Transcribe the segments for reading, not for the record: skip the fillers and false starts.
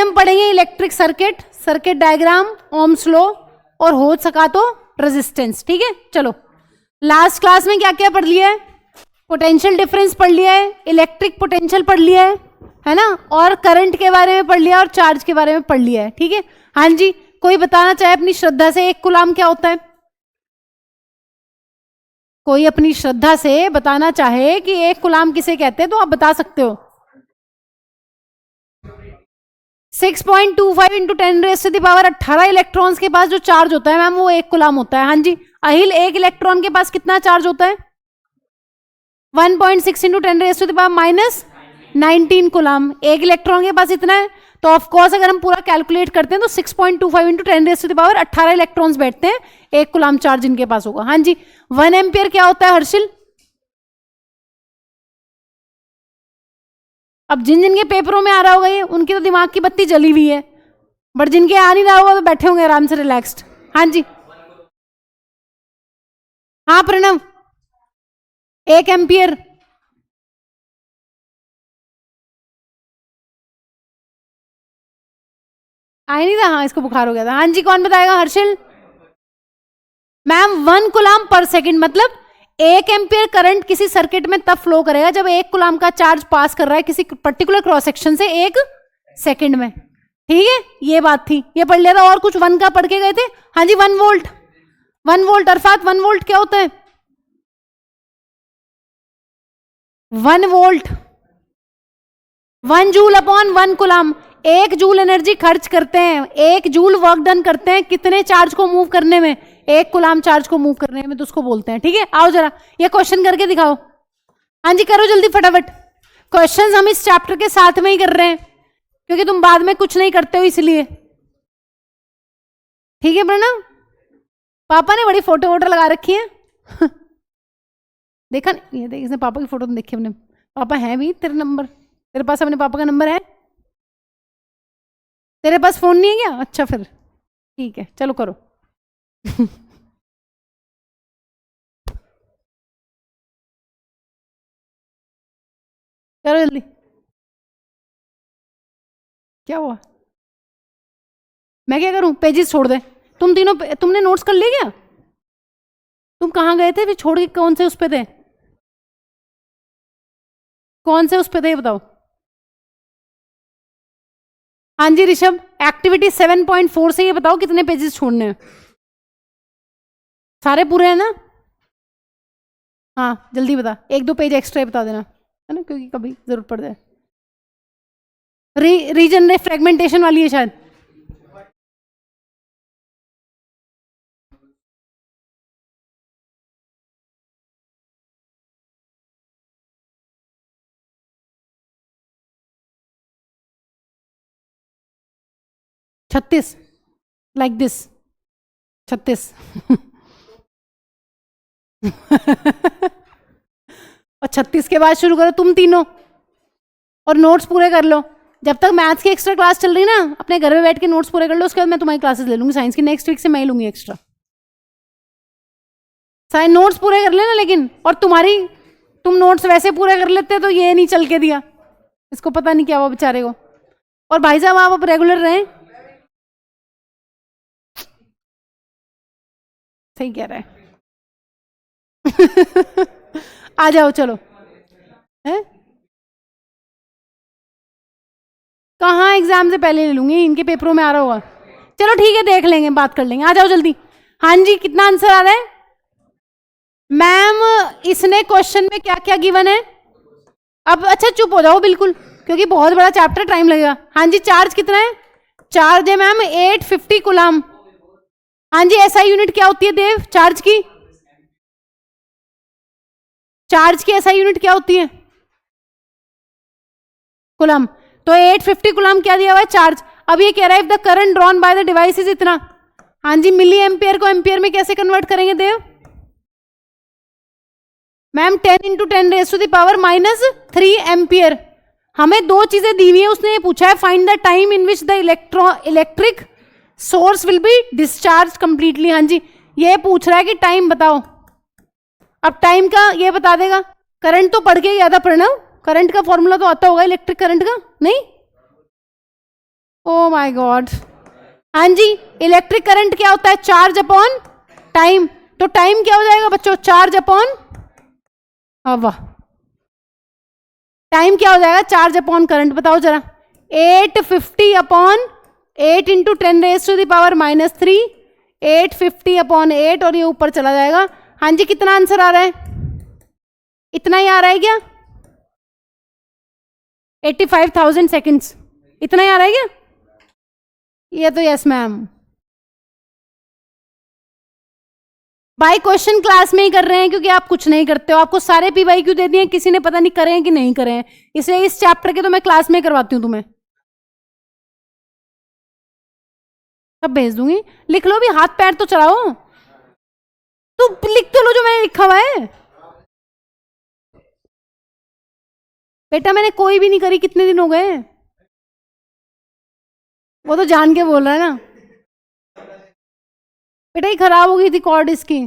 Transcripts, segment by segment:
हम पढ़ेंगे electric circuit, circuit diagram, Ohm's law और हो सका तो रेजिस्टेंस। ठीक है, चलो लास्ट क्लास में क्या क्या पढ़ लिया है? पोटेंशियल डिफरेंस पढ़ लिया है, इलेक्ट्रिक पोटेंशियल पढ़ लिया है ना, और करंट के बारे में पढ़ लिया और चार्ज के बारे में पढ़ लिया है। ठीक है, हाँ जी, कोई बताना चाहे अपनी श्रद्धा से 1 कूलाम क्या होता है? कोई अपनी श्रद्धा से बताना चाहे कि 1 कूलाम किसे कहते हैं तो आप बता सकते हो। 6.25 इंटू 10⁻⁸ 18 इलेक्ट्रॉन्स के पास जो चार्ज होता है मैम वो 1 कूलाम होता है। हाँ जी, अहिल 1 इलेक्ट्रॉन के पास कितना चार्ज होता है? 1.6 इंटू 10⁻⁻19 कूलाम। 1 इलेक्ट्रॉन के पास इतना है, तो ऑफ कोर्स अगर हम पूरा कैलकुलेट करते हैं तो 6.25 इंटू 10⁻18 इलेक्ट्रॉन्स बैठते हैं, 1 कूलाम चार्ज इनके पास होगा। हाँ जी, 1 एम्पियर क्या होता है हर्षिल? अब जिन जिन के पेपरों में आ रहा होगा ये, उनकी तो दिमाग की बत्ती जली हुई है, बट जिनके आ नहीं रहा होगा तो बैठे होंगे आराम से रिलैक्स्ड। हाँ जी, हाँ प्रणव, 1 एम्पियर आया नहीं था। हाँ, इसको बुखार हो गया था। हाँ जी, कौन बताएगा? हर्षिल। मैम 1 कूलाम पर सेकंड, मतलब 1 एम्पियर करंट किसी सर्किट में तब फ्लो करेगा जब 1 कूलाम का चार्ज पास कर रहा है किसी पर्टिकुलर क्रॉस सेक्शन से 1 सेकंड में। ठीक है, ये बात थी, ये पढ़ लिया था। और कुछ 1 का पढ़ के गए थे? हाँ जी, 1 वोल्ट। 1 वोल्ट अर्थात 1 वोल्ट क्या होता है? 1 volt 1 joule upon 1 coulomb. 1 joule energy खर्च करते हैं, 1 जूल वर्क डन करते हैं कितने चार्ज को मूव करने में? 1 कूलाम चार्ज को मूव करने में, तो उसको बोलते हैं। ठीक है, आओ जरा ये क्वेश्चन करके दिखाओ। हाँ जी, करो जल्दी फटाफट। क्वेश्चंस हम इस चैप्टर के साथ में ही कर रहे हैं क्योंकि तुम बाद में कुछ नहीं करते हो इसलिए। ठीक है प्रणव, पापा ने बड़ी फोटो वोटो लगा रखी है देखा नहीं? ये देख, इसने पापा की फोटो देखी अपने। पापा है भी तेरे नंबर, तेरे पास अपने पापा का नंबर है? तेरे पास फोन नहीं है क्या? अच्छा फिर ठीक है, चलो करो करो जल्दी। क्या हुआ? मैं क्या करूं? पेजेस छोड़ दे। तुम तीनों तुमने नोट्स कर लिए क्या? तुम कहाँ गए थे फिर छोड़ के? कौन से उस पे थे? कौन से उस पे थे ये बताओ। हाँ जी ऋषभ, एक्टिविटी 7.4 से ये बताओ कितने पेजेस छोड़ने हैं? सारे पूरे हैं ना? हाँ जल्दी बता, 1-2 पेज एक्स्ट्रा बता देना, है ना, क्योंकि कभी जरूरत पड़ जाए। रीजन रे फ्रेगमेंटेशन वाली है शायद। छत्तीस, लाइक दिस 36 और 36 के बाद शुरू करो तुम तीनों, और नोट्स पूरे कर लो। जब तक मैथ्स की एक्स्ट्रा क्लास चल रही ना, अपने घर में बैठ के नोट्स पूरे कर लो, उसके बाद मैं तुम्हारी क्लासेस ले लूंगी साइंस की। नेक्स्ट वीक से मैं ही लूंगी एक्स्ट्रा। साइंस नोट्स पूरे कर लेना लेकिन, और तुम नोट्स वैसे पूरे कर लेते तो ये नहीं चल के दिया, इसको पता नहीं क्या हुआ बेचारे को। और भाई साहब आप अब रेगुलर रहें। सही कह रहा है आ जाओ चलो। है कहाँ? एग्जाम से पहले ले लूंगी, इनके पेपरों में आ रहा होगा। चलो ठीक है, देख लेंगे, बात कर लेंगे। आ जाओ जल्दी। हाँ जी, कितना आंसर आ रहा है मैम? इसने क्वेश्चन में क्या क्या गिवन है? अब अच्छा चुप हो जाओ बिल्कुल, क्योंकि बहुत बड़ा चैप्टर, टाइम लगेगा। हाँ जी, चार्ज कितना है? चार्ज है मैम 850 कूलाम। हाँ जी, एसआई यूनिट क्या होती है देव? चार्ज की एसआई यूनिट क्या होती है? कूलाम। तो 850 कूलाम क्या दिया हुआ है? चार्ज। अब ये कह रहा है if the current drawn by the device is इतना। हाँ जी, मिली एम्पियर को एम्पियर में कैसे कन्वर्ट करेंगे देव? Ma'am 10 into 10⁻⁻³ ampere. हमें 2 चीजें दी हुई है, उसने ये पूछा है find the time in which the electric source will be discharge completely. हाँ जी, ये पूछ रहा है कि टाइम बताओ। अब टाइम का ये बता देगा। करंट तो पढ़ के गया था प्रणव, करंट का फॉर्मूला तो आता होगा इलेक्ट्रिक करंट का, नहीं? Oh my God. हाँ जी, इलेक्ट्रिक करंट क्या होता है? Charge upon time. तो टाइम क्या हो जाएगा बच्चों? चार्ज अपॉन हवा। टाइम क्या हो जाएगा? Charge upon current. बताओ जरा। 850 अपॉन 8 इंटू 10⁻³ 850 अपॉन 8, और ये ऊपर चला जाएगा। हाँ जी, कितना आंसर आ रहा है? इतना ही आ रहा है क्या? 85,000 सेकेंड्स, इतना ही आ रहा है क्या? ये तो यस मैम। भाई क्वेश्चन क्लास में ही कर रहे हैं क्योंकि आप कुछ नहीं करते हो। आपको सारे पीवाई क्यों दे दिए, किसी ने पता नहीं करे हैं कि नहीं करे हैं, इसलिए इस चैप्टर के तो मैं क्लास में करवाती हूँ तुम्हें। सब भेज दूंगी, लिख लो भी, हाथ पैर तो चलाओ। तो लिख तो लो जो मैंने लिखा हुआ है। बेटा मैंने कोई भी नहीं करी, कितने दिन हो गए? वो तो जान के बोल रहा है ना। बेटा ये खराब हो गई थी कॉर्ड इसकी,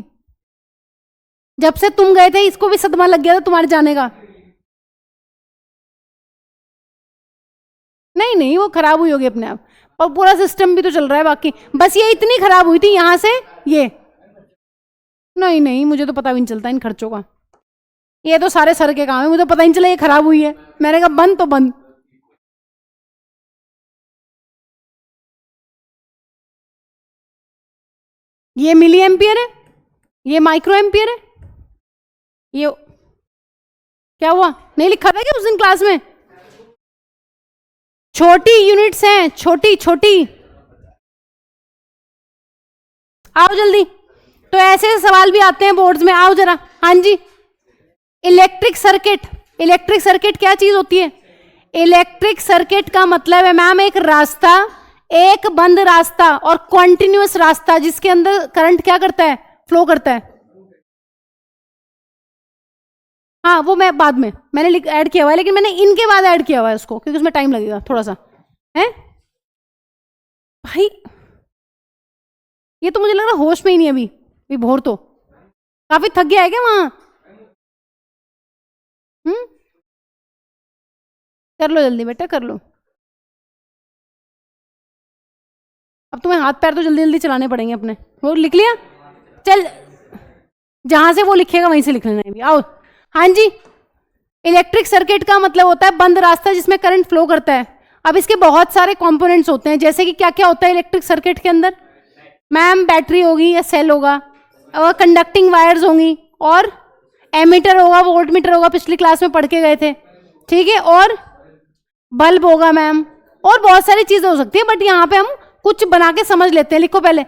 जब से तुम गए थे इसको भी सदमा लग गया था तुम्हारे जाने का। नहीं नहीं, वो खराब हुई होगी अपने आप, और पूरा सिस्टम भी तो चल रहा है बाकी। बस ये इतनी खराब हुई थी यहां से ये। नहीं नहीं, मुझे तो पता भी नहीं चलता इन खर्चों का। ये तो सारे सर के काम है, मुझे पता ही नहीं चला ये खराब हुई है। मैंने कहा बंद तो बंद। ये मिली एम्पियर है, ये माइक्रो एम्पियर है। ये क्या हुआ? नहीं लिखा था क्या उस दिन क्लास में? छोटी यूनिट्स हैं, छोटी छोटी। आओ जल्दी। तो ऐसे सवाल भी आते हैं बोर्ड्स में, आओ जरा। हाँ जी, इलेक्ट्रिक सर्किट। इलेक्ट्रिक सर्किट क्या चीज होती है? इलेक्ट्रिक सर्किट का मतलब है मैम एक रास्ता, एक बंद रास्ता और कॉन्टिन्यूअस रास्ता जिसके अंदर करंट क्या करता है? फ्लो करता है। हाँ वो मैं बाद में मैंने ऐड किया हुआ है, लेकिन मैंने इनके बाद ऐड किया हुआ है उसको क्योंकि उसमें टाइम लगेगा थोड़ा सा है भाई। ये तो मुझे लग रहा होश में ही नहीं अभी भोर तो काफी थक गया है क्या वहां? कर लो जल्दी बेटा कर लो। अब तुम्हें हाथ पैर तो जल्दी जल्दी चलाने पड़ेंगे अपने। वो लिख लिया? चल जहां से वो लिखेगा वहीं से लिख लेना है भी। आओ। हाँ जी, इलेक्ट्रिक सर्किट का मतलब होता है बंद रास्ता जिसमें करंट फ्लो करता है। अब इसके बहुत सारे कंपोनेंट्स होते हैं, जैसे कि क्या क्या होता है इलेक्ट्रिक सर्किट के अंदर? मैम बैटरी होगी या सेल होगा, और कंडक्टिंग वायर्स होंगी, और एमीटर होगा, वोल्ट मीटर होगा, पिछली क्लास में पढ़ के गए थे। ठीक है, और बल्ब होगा मैम, और बहुत सारी चीजें हो सकती है, बट यहाँ पे हम कुछ बना के समझ लेते हैं। लिखो पहले,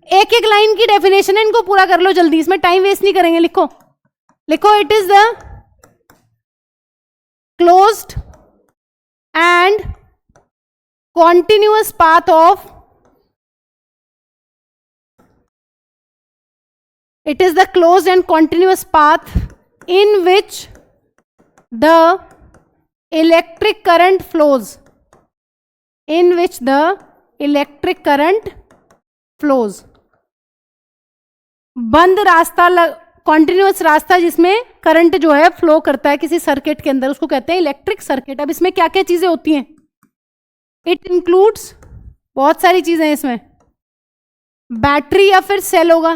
एक एक लाइन की डेफिनेशन है, इनको पूरा कर लो जल्दी, इसमें टाइम वेस्ट नहीं करेंगे। लिखो लिखो, it is the closed end continuous path of, it is the closed and continuous path in which the electric current flows, in which the electric current flows। बंद रास्ता, कॉन्टिन्यूअस रास्ता जिसमें करंट जो है फ्लो करता है किसी सर्किट के अंदर, उसको कहते हैं इलेक्ट्रिक सर्किट। अब इसमें क्या क्या चीजें होती हैं? इट इंक्लूड्स, बहुत सारी चीजें हैं इसमें। बैटरी या फिर सेल होगा,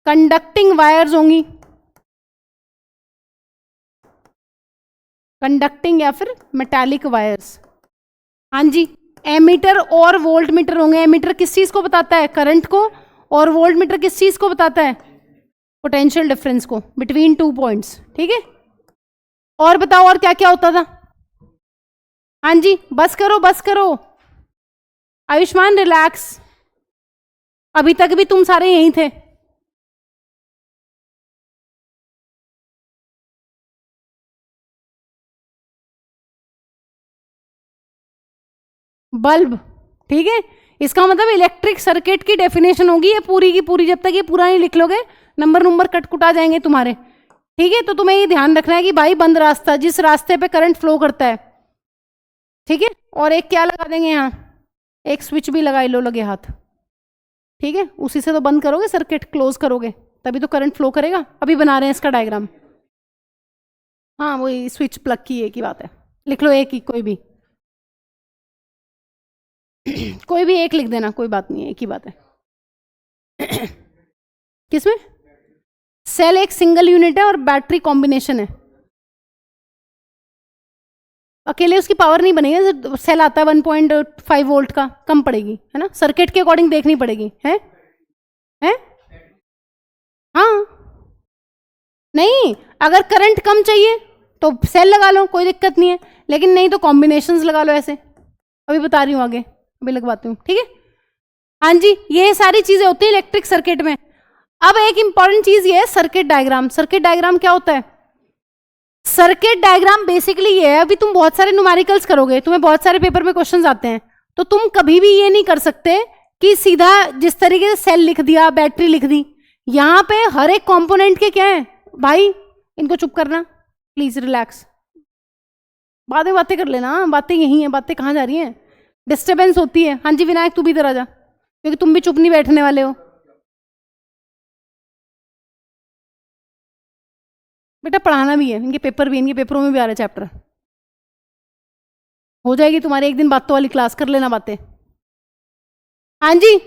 कंडक्टिंग वायर्स होंगी, कंडक्टिंग या फिर मेटालिक वायर्स। हाँ जी, एमीटर और वोल्ट मीटर होंगे। एमीटर किस चीज को बताता है? करंट को। और वोल्ट मीटर किस चीज को बताता है? पोटेंशियल डिफरेंस को बिटवीन 2 पॉइंट्स। ठीक है, और बताओ और क्या क्या होता था? हाँ जी, बस करो बस करो आयुष्मान, रिलैक्स, अभी तक भी तुम सारे यहीं थे। बल्ब, ठीक है, इसका मतलब इलेक्ट्रिक सर्किट की डेफिनेशन होगी ये पूरी की पूरी। जब तक ये पूरा नहीं लिख लोगे नंबर कटकुटा जाएंगे तुम्हारे। ठीक है, तो तुम्हें ये ध्यान रखना है कि भाई बंद रास्ता, जिस रास्ते पे करंट फ्लो करता है। ठीक है, और एक क्या लगा देंगे यहाँ, एक स्विच भी लगाई लो लगे हाथ। ठीक है, उसी से तो बंद करोगे सर्किट, क्लोज करोगे तभी तो करंट फ्लो करेगा। अभी बना रहे हैं इसका डायग्राम। हाँ वही स्विच प्लग की एक ही बात है। लिख लो एक ही, कोई भी कोई भी एक लिख देना, कोई बात नहीं है, एक ही बात है। किसमें? सेल एक सिंगल यूनिट है और बैटरी कॉम्बिनेशन है। अकेले उसकी पावर नहीं बनेगी, सेल आता है 1.5 वोल्ट का, कम पड़ेगी है ना, सर्किट के अकॉर्डिंग देखनी पड़ेगी है? हाँ नहीं, अगर करंट कम चाहिए तो सेल लगा लो, कोई दिक्कत नहीं है, लेकिन नहीं तो कॉम्बिनेशंस लगा लो ऐसे। अभी बता रही हूँ आगे, अभी लगवाती हूँ, ठीक है। हाँ जी, ये सारी चीजें होती है इलेक्ट्रिक सर्किट में। अब एक इंपॉर्टेंट चीज ये है सर्किट डायग्राम। सर्किट डायग्राम क्या होता है? सर्किट डायग्राम बेसिकली ये है, अभी तुम बहुत सारे न्यूमेरिकल्स करोगे, तुम्हें बहुत सारे पेपर में क्वेश्चंस आते हैं, तो तुम कभी भी ये नहीं कर सकते कि सीधा जिस तरीके से सेल लिख दिया, बैटरी लिख दी। यहां पे हर एक कंपोनेंट के क्या है भाई, इनको चुप करना प्लीज, रिलैक्स, बातें बातें कर लेना, बातें यही है, बातें कहाँ जा रही हैं, डिस्टर्बेंस होती है। हाँ जी विनायक, तू भी इधर आ जा, क्योंकि तुम भी चुप नहीं बैठने वाले हो। बेटा पढ़ाना भी है, इनके पेपर भी, इनके पेपरों में भी आ रहे चैप्टर। हो जाएगी तुम्हारी एक दिन बातों वाली क्लास, कर लेना बातें। हाँ जी,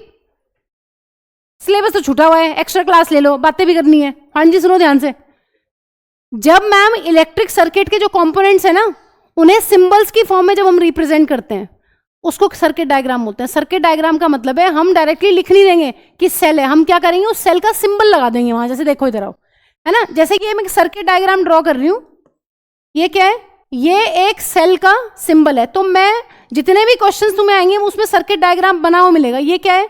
सिलेबस तो छूटा हुआ है, एक्स्ट्रा क्लास ले लो, बातें भी करनी है। हाँ जी सुनो ध्यान से, जब मैम इलेक्ट्रिक सर्किट के जो कंपोनेंट्स है ना, उन्हें सिंबल्स की फॉर्म में जब हम रिप्रेजेंट करते हैं, उसको सर्किट डायग्राम बोलते हैं। सर्किट डायग्राम का मतलब है हम डायरेक्टली लिख नहीं देंगे कि सेल है, हम क्या करेंगे उस सेल का सिंबल लगा देंगे वहां। जैसे देखो इधर आओ, है ना, जैसे कि मैं सर्किट डायग्राम ड्रॉ कर रही हूं, ये क्या है, ये एक सेल का सिंबल है। तो मैं जितने भी क्वेश्चंस तुम्हें आएंगे उसमें सर्किट डायग्राम बना हुआ मिलेगा। ये क्या है,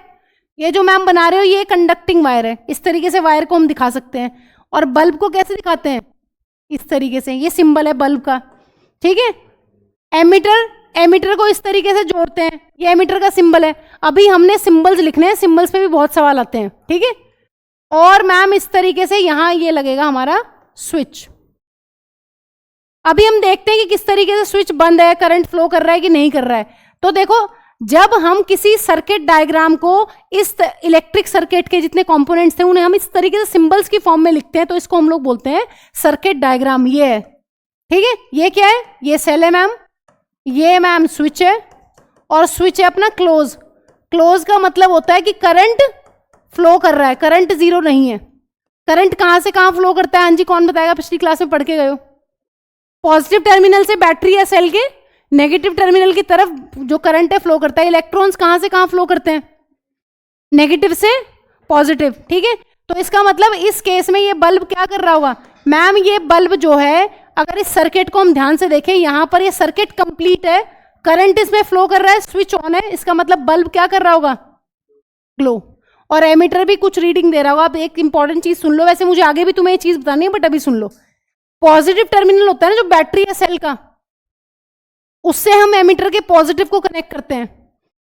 ये जो मैम बना रहे हो ये कंडक्टिंग वायर है, इस तरीके से वायर को हम दिखा सकते हैं। और बल्ब को कैसे दिखाते हैं, इस तरीके से, ये सिंबल है बल्ब का, ठीक है। एमीटर, एमीटर को इस तरीके से जोड़ते हैं, ये एमीटर का सिंबल है। अभी हमने सिंबल्स लिखने हैं, सिंबल्स पे भी बहुत सवाल आते हैं, ठीक है। और मैम इस तरीके से यहां ये लगेगा हमारा स्विच। अभी हम देखते हैं कि किस तरीके से स्विच बंद है, करंट फ्लो कर रहा है कि नहीं कर रहा है। तो देखो, जब हम किसी सर्किट डायग्राम को इस इलेक्ट्रिक सर्किट के जितने कंपोनेंट्स थे उन्हें हम इस तरीके से सिंबल्स की फॉर्म में लिखते हैं, तो इसको हम लोग बोलते हैं सर्किट डायग्राम। ये है, ठीक है। ये क्या है, ये सेल है मैम, ये मैम स्विच है, और स्विच है अपना क्लोज। क्लोज का मतलब होता है कि करंट फ्लो कर रहा है, करंट जीरो नहीं है। करंट कहां से कहां फ्लो करता है, हाँ जी कौन बताएगा, पिछली क्लास में पढ़ के गए हो। पॉजिटिव टर्मिनल से बैटरी या सेल के नेगेटिव टर्मिनल की तरफ जो करंट है फ्लो करता है। इलेक्ट्रॉन्स कहां से कहां फ्लो करते हैं, नेगेटिव से पॉजिटिव, ठीक है। तो इसका मतलब इस केस में ये बल्ब क्या कर रहा होगा मैम, ये बल्ब जो है, अगर इस सर्किट को हम ध्यान से देखें, यहां पर ये सर्किट कंप्लीट है, करंट इसमें फ्लो कर रहा है, स्विच ऑन है, इसका मतलब बल्ब क्या कर रहा होगा, ग्लो। और एमीटर भी कुछ रीडिंग दे रहा होगा। अब एक इंपॉर्टेंट चीज सुन लो, वैसे मुझे आगे भी तुम्हें ये चीज बतानी है बट अभी सुन लो। पॉजिटिव टर्मिनल होता है ना जो बैटरी या सेल का, उससे हम एमीटर के पॉजिटिव को कनेक्ट करते हैं,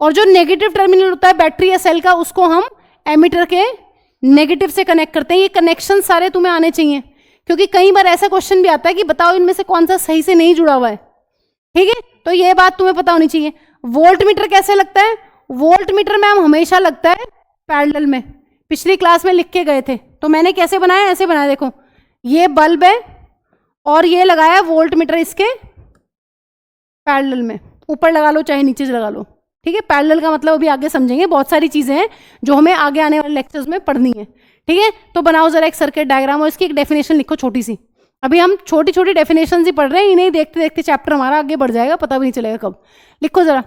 और जो नेगेटिव टर्मिनल होता है बैटरी या सेल का, उसको हम एमीटर के नेगेटिव से कनेक्ट करते हैं। ये कनेक्शन सारे तुम्हें आने चाहिए, क्योंकि कई बार ऐसा क्वेश्चन भी आता है कि बताओ इनमें से कौन सा सही से नहीं जुड़ा हुआ है, ठीक है। तो ये बात तुम्हें पता होनी चाहिए। वोल्ट मीटर कैसे लगता है, वोल्ट मीटर मैम हमेशा लगता है पैरेलल में, पिछली क्लास में लिख के गए थे। तो मैंने कैसे बनाया, ऐसे बनाया, देखो ये बल्ब है और ये लगाया वोल्ट मीटर इसके पैरेलल में, ऊपर लगा लो चाहे नीचे से लगा लो, ठीक है। पैरेलल का मतलब अभी आगे समझेंगे, बहुत सारी चीजें हैं जो हमें आगे आने वाले लेक्चर्स में पढ़नी है, ठीक है। तो बनाओ जरा एक सर्किट डायग्राम और इसकी एक डेफिनेशन लिखो छोटी सी। अभी हम छोटी छोटी डेफिनेशन ही पढ़ रहे हैं, इन्हें देखते देखते चैप्टर हमारा आगे बढ़ जाएगा, पता भी नहीं चलेगा कब। लिखो जरा,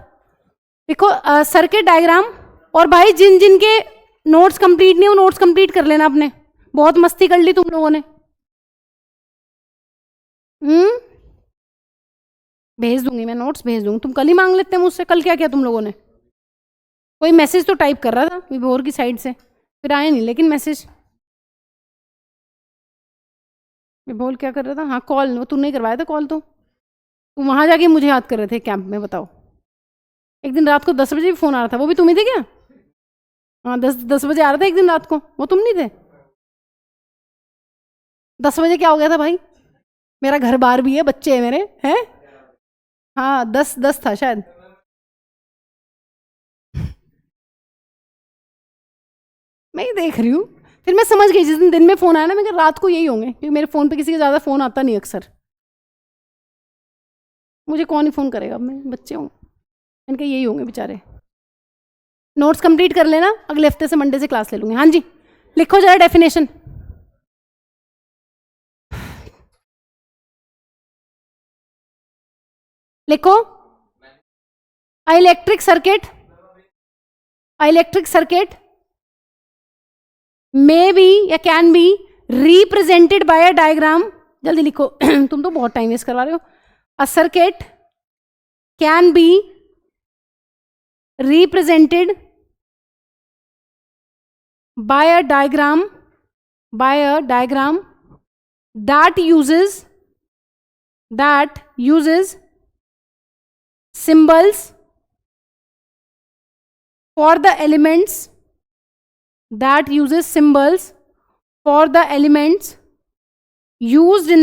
लिखो सर्किट डायग्राम। और भाई जिन जिन के नोट्स कंप्लीट नहीं, वो नोट्स कंप्लीट कर लेना अपने, बहुत मस्ती कर ली तुम लोगों ने। भेज दूंगी मैं, नोट्स भेज दूंगी, तुम कल ही मांग लेते हैं मुझसे। कल क्या किया तुम लोगों ने, कोई मैसेज तो टाइप कर रहा था विभोर की साइड से, फिर आए नहीं, लेकिन मैसेज विभोर क्या कर रहा था, हाँ कॉल, वो तूने करवाया था कॉल, तो तुम वहां जाके मुझे याद कर रहे थे कैंप में, बताओ। एक दिन रात को 10 बजे भी फोन आ रहा था, वो भी तुम ही थे क्या? हाँ 10 बजे आ रहा था एक दिन रात को, वो तुम नहीं थे? 10 बजे क्या हो गया था भाई, मेरा घर बार भी है, बच्चे हैं मेरे, हैं। हाँ 10 था शायद। मैं ही देख रही हूँ, फिर मैं समझ गई जिस दिन दिन में फोन आया ना, मैं रात को यही होंगे, क्योंकि मेरे फोन पे किसी का ज्यादा फोन आता नहीं अक्सर। मुझे कौन ही फ़ोन करेगा, अब मैं बच्चे हूँ इनके, यही होंगे बेचारे। नोट्स कंप्लीट कर लेना, अगले हफ्ते से मंडे से क्लास ले लूँगी। हाँ जी, लिखो जरा डेफिनेशन। लिखो, इलेक्ट्रिक सर्किट मे बी या can be represented by a diagram. जल्दी लिखो तुम तो बहुत टाइम वेस्ट करवा रहे हो। A circuit can be represented by a diagram that uses symbols for the elements used in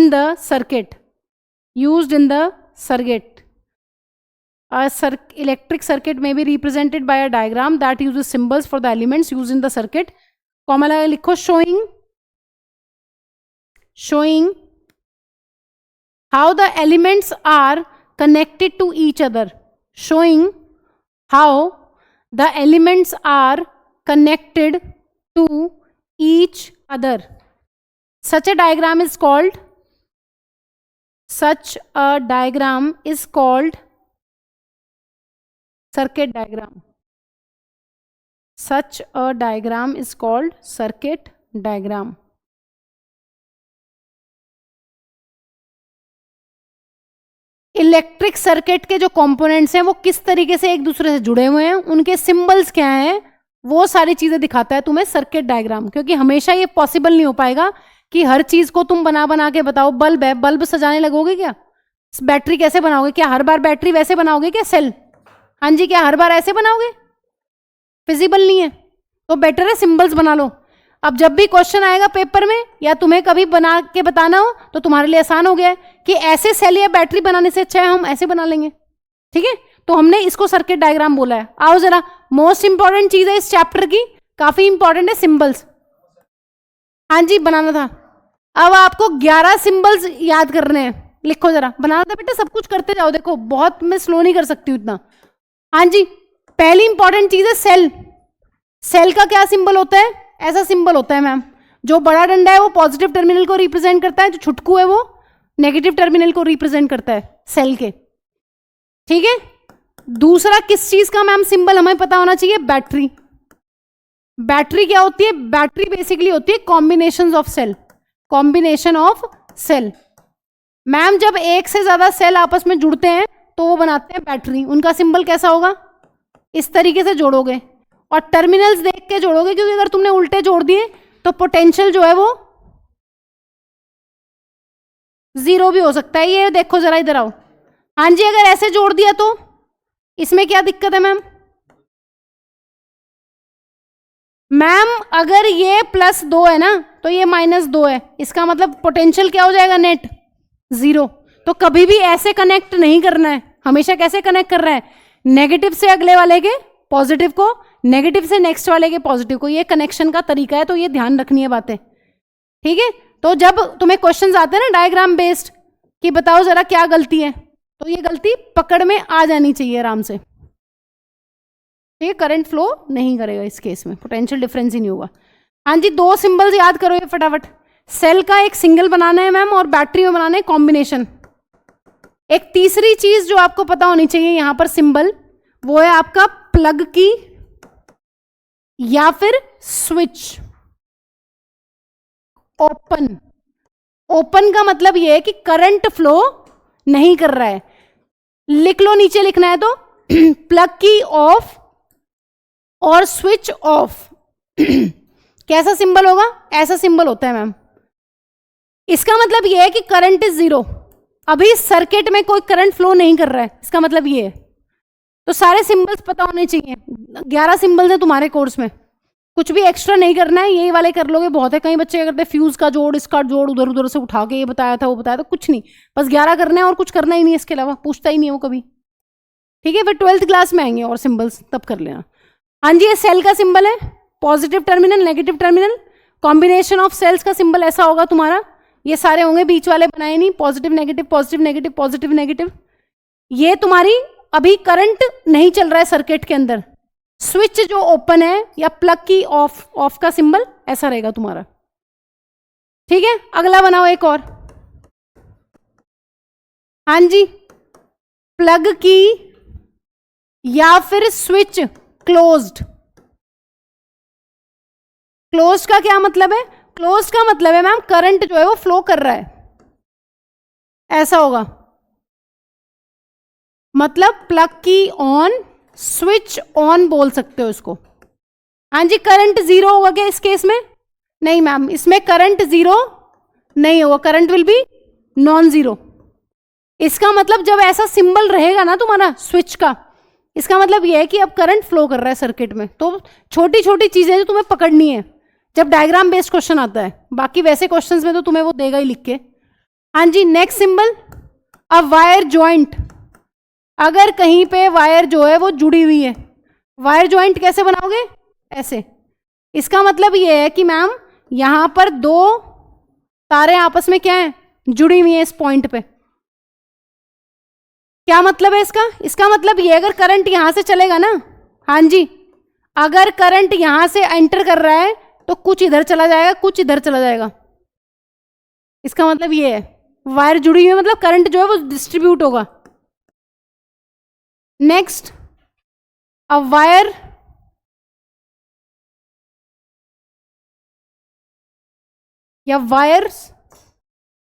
the circuit. Electric circuit may be represented by a diagram that uses symbols for the elements used in the circuit. Comma लगा लिखो, showing how the elements are connected to each other. Showing how the elements are connected to each other. Such a diagram is called circuit diagram. Such a diagram is called circuit diagram. Electric circuit के जो components हैं वो किस तरीके से एक दूसरे से जुड़े हुए हैं, उनके सिंबल्स क्या हैं, वो सारी चीजें दिखाता है तुम्हें सर्किट डायग्राम। क्योंकि हमेशा ये पॉसिबल नहीं हो पाएगा कि हर चीज को तुम बना के बताओ। बल्ब है, बल्ब सजाने लगोगे क्या? बैटरी कैसे बनाओगे? क्या हर बार बैटरी वैसे बनाओगे क्या? सेल, हाँ जी, क्या हर बार ऐसे बनाओगे? फिजिबल नहीं है। तो बेटर है सिंबल्स बना लो। अब जब भी क्वेश्चन आएगा पेपर में या तुम्हें कभी बना के बताना हो तो तुम्हारे लिए आसान हो गया है कि ऐसे सेल या बैटरी बनाने से अच्छा है हम ऐसे बना लेंगे। ठीक है, तो हमने इसको सर्किट डायग्राम बोला है। आओ जरा, मोस्ट इंपॉर्टेंट चीज है इस चैप्टर की, काफी इंपॉर्टेंट है, सिंबल्स। हाँ जी, बनाना था। अब आपको 11 सिंबल्स याद करने हैं। लिखो जरा, बनाना था बेटा, सब कुछ करते जाओ। देखो बहुत मैं स्लो नहीं कर सकती हूँ इतना। हाँ जी, पहली इंपॉर्टेंट चीज है सेल। सेल का क्या सिंबल होता है? ऐसा सिंबल होता है मैम। जो बड़ा डंडा है वो पॉजिटिव टर्मिनल को रिप्रेजेंट करता है, जो छुटकू है वो नेगेटिव टर्मिनल को रिप्रेजेंट करता है सेल के। ठीक है, दूसरा किस चीज का मैम सिंबल हमें पता होना चाहिए? बैटरी। बैटरी क्या होती है? बैटरी बेसिकली होती है कॉम्बिनेशन ऑफ सेल। मैम जब एक से ज्यादा सेल आपस में जुड़ते हैं तो वो बनाते हैं बैटरी। उनका सिंबल कैसा होगा? इस तरीके से जोड़ोगे और टर्मिनल्स देख के जोड़ोगे, क्योंकि अगर तुमने उल्टे जोड़ दिए तो पोटेंशियल जो है वो 0 भी हो सकता है। ये देखो जरा, इधर आओ। हाँ जी, अगर ऐसे जोड़ दिया तो इसमें क्या दिक्कत है मैम? मैम अगर ये +2 है ना तो ये -2 है, इसका मतलब पोटेंशियल क्या हो जाएगा? नेट 0। तो कभी भी ऐसे कनेक्ट नहीं करना है, हमेशा कैसे कनेक्ट कर रहा है? नेगेटिव से अगले वाले के पॉजिटिव को, नेगेटिव से नेक्स्ट वाले के पॉजिटिव को। ये कनेक्शन का तरीका है, तो ये ध्यान रखनी है बातें। ठीक है, तो जब तुम्हें क्वेश्चंस आते हैं ना डायग्राम बेस्ड कि बताओ जरा क्या गलती है, तो ये गलती पकड़ में आ जानी चाहिए आराम से। ठीक है, करंट फ्लो नहीं करेगा इस केस में, पोटेंशियल डिफरेंस ही नहीं होगा। हाँ जी, 2 सिंबल्स याद करो ये फटाफट। सेल का एक सिंगल बनाना है मैम और बैटरी में बनाना है कॉम्बिनेशन। एक तीसरी चीज जो आपको पता होनी चाहिए यहां पर सिंबल, वो है आपका प्लग की या फिर स्विच। ओपन का मतलब ये है कि करंट फ्लो नहीं कर रहा है। लिख लो, नीचे लिखना है तो प्लग की ऑफ और स्विच ऑफ। कैसा सिंबल होगा? ऐसा सिंबल होता है मैम। इसका मतलब यह है कि करंट इज 0, अभी सर्किट में कोई करंट फ्लो नहीं कर रहा है, इसका मतलब ये है। तो सारे सिंबल्स पता होने चाहिए। 11 सिंबल्स हैं तुम्हारे कोर्स में, कुछ भी एक्स्ट्रा नहीं करना है, यही वाले कर लोगे बहुत है। कई बच्चे क्या करते हैं, फ्यूज का जोड़, इसका जोड़, उधर उधर से उठा के ये बताया था वो बताया था, कुछ नहीं, बस 11 करने हैं और कुछ करना ही नहीं, इसके अलावा पूछता ही नहीं है वो कभी। ठीक है, फिर 12th क्लास में आएंगे और सिंबल्स तब कर लेना। हाँ जी, ये सेल का सिंबल है, positive terminal negative terminal, combination of cells का सिंबल ऐसा होगा तुम्हारा। ये सारे होंगे, बीच वाले बनाए नहीं, positive negative positive negative positive negative. ये तुम्हारी अभी करंट नहीं चल रहा है सर्किट के अंदर, स्विच जो ओपन है या प्लग की ऑफ, ऑफ का सिंबल ऐसा रहेगा तुम्हारा। ठीक है, अगला बनाओ एक और। हाँ जी, प्लग की या फिर स्विच क्लोज्ड। क्लोज्ड का क्या मतलब है? क्लोज्ड का मतलब है मैम करंट जो है वो फ्लो कर रहा है, ऐसा होगा। मतलब प्लग की ऑन, स्विच ऑन बोल सकते हो इसको। हाँ जी, करंट जीरो होगा क्या इस केस में? नहीं मैम, इसमें करंट जीरो नहीं होगा, current will be non zero. इसका मतलब जब ऐसा सिंबल रहेगा ना तुम्हारा स्विच का, इसका मतलब यह है कि अब करंट फ्लो कर रहा है सर्किट में। तो छोटी छोटी चीजें जो तुम्हें पकड़नी है जब डायग्राम बेस्ड क्वेश्चन आता है, बाकी वैसे क्वेश्चंस में तो तुम्हें वो देगा ही लिख के। हाँ जी, next symbol, a wire joint. अगर कहीं पे वायर जो है वो जुड़ी हुई है, वायर जॉइंट कैसे बनाओगे? ऐसे। इसका मतलब ये है कि मैम यहां पर दो तारें आपस में क्या है, जुड़ी हुई हैं इस पॉइंट पे। क्या मतलब है इसका? इसका मतलब ये, अगर करंट यहां से चलेगा ना, हाँ जी, अगर करंट यहां से एंटर कर रहा है तो कुछ इधर चला जाएगा, कुछ इधर चला जाएगा। इसका मतलब ये है, वायर जुड़ी हुई है मतलब करंट जो है वो डिस्ट्रीब्यूट होगा। नेक्स्ट, अ वायर या वायर्स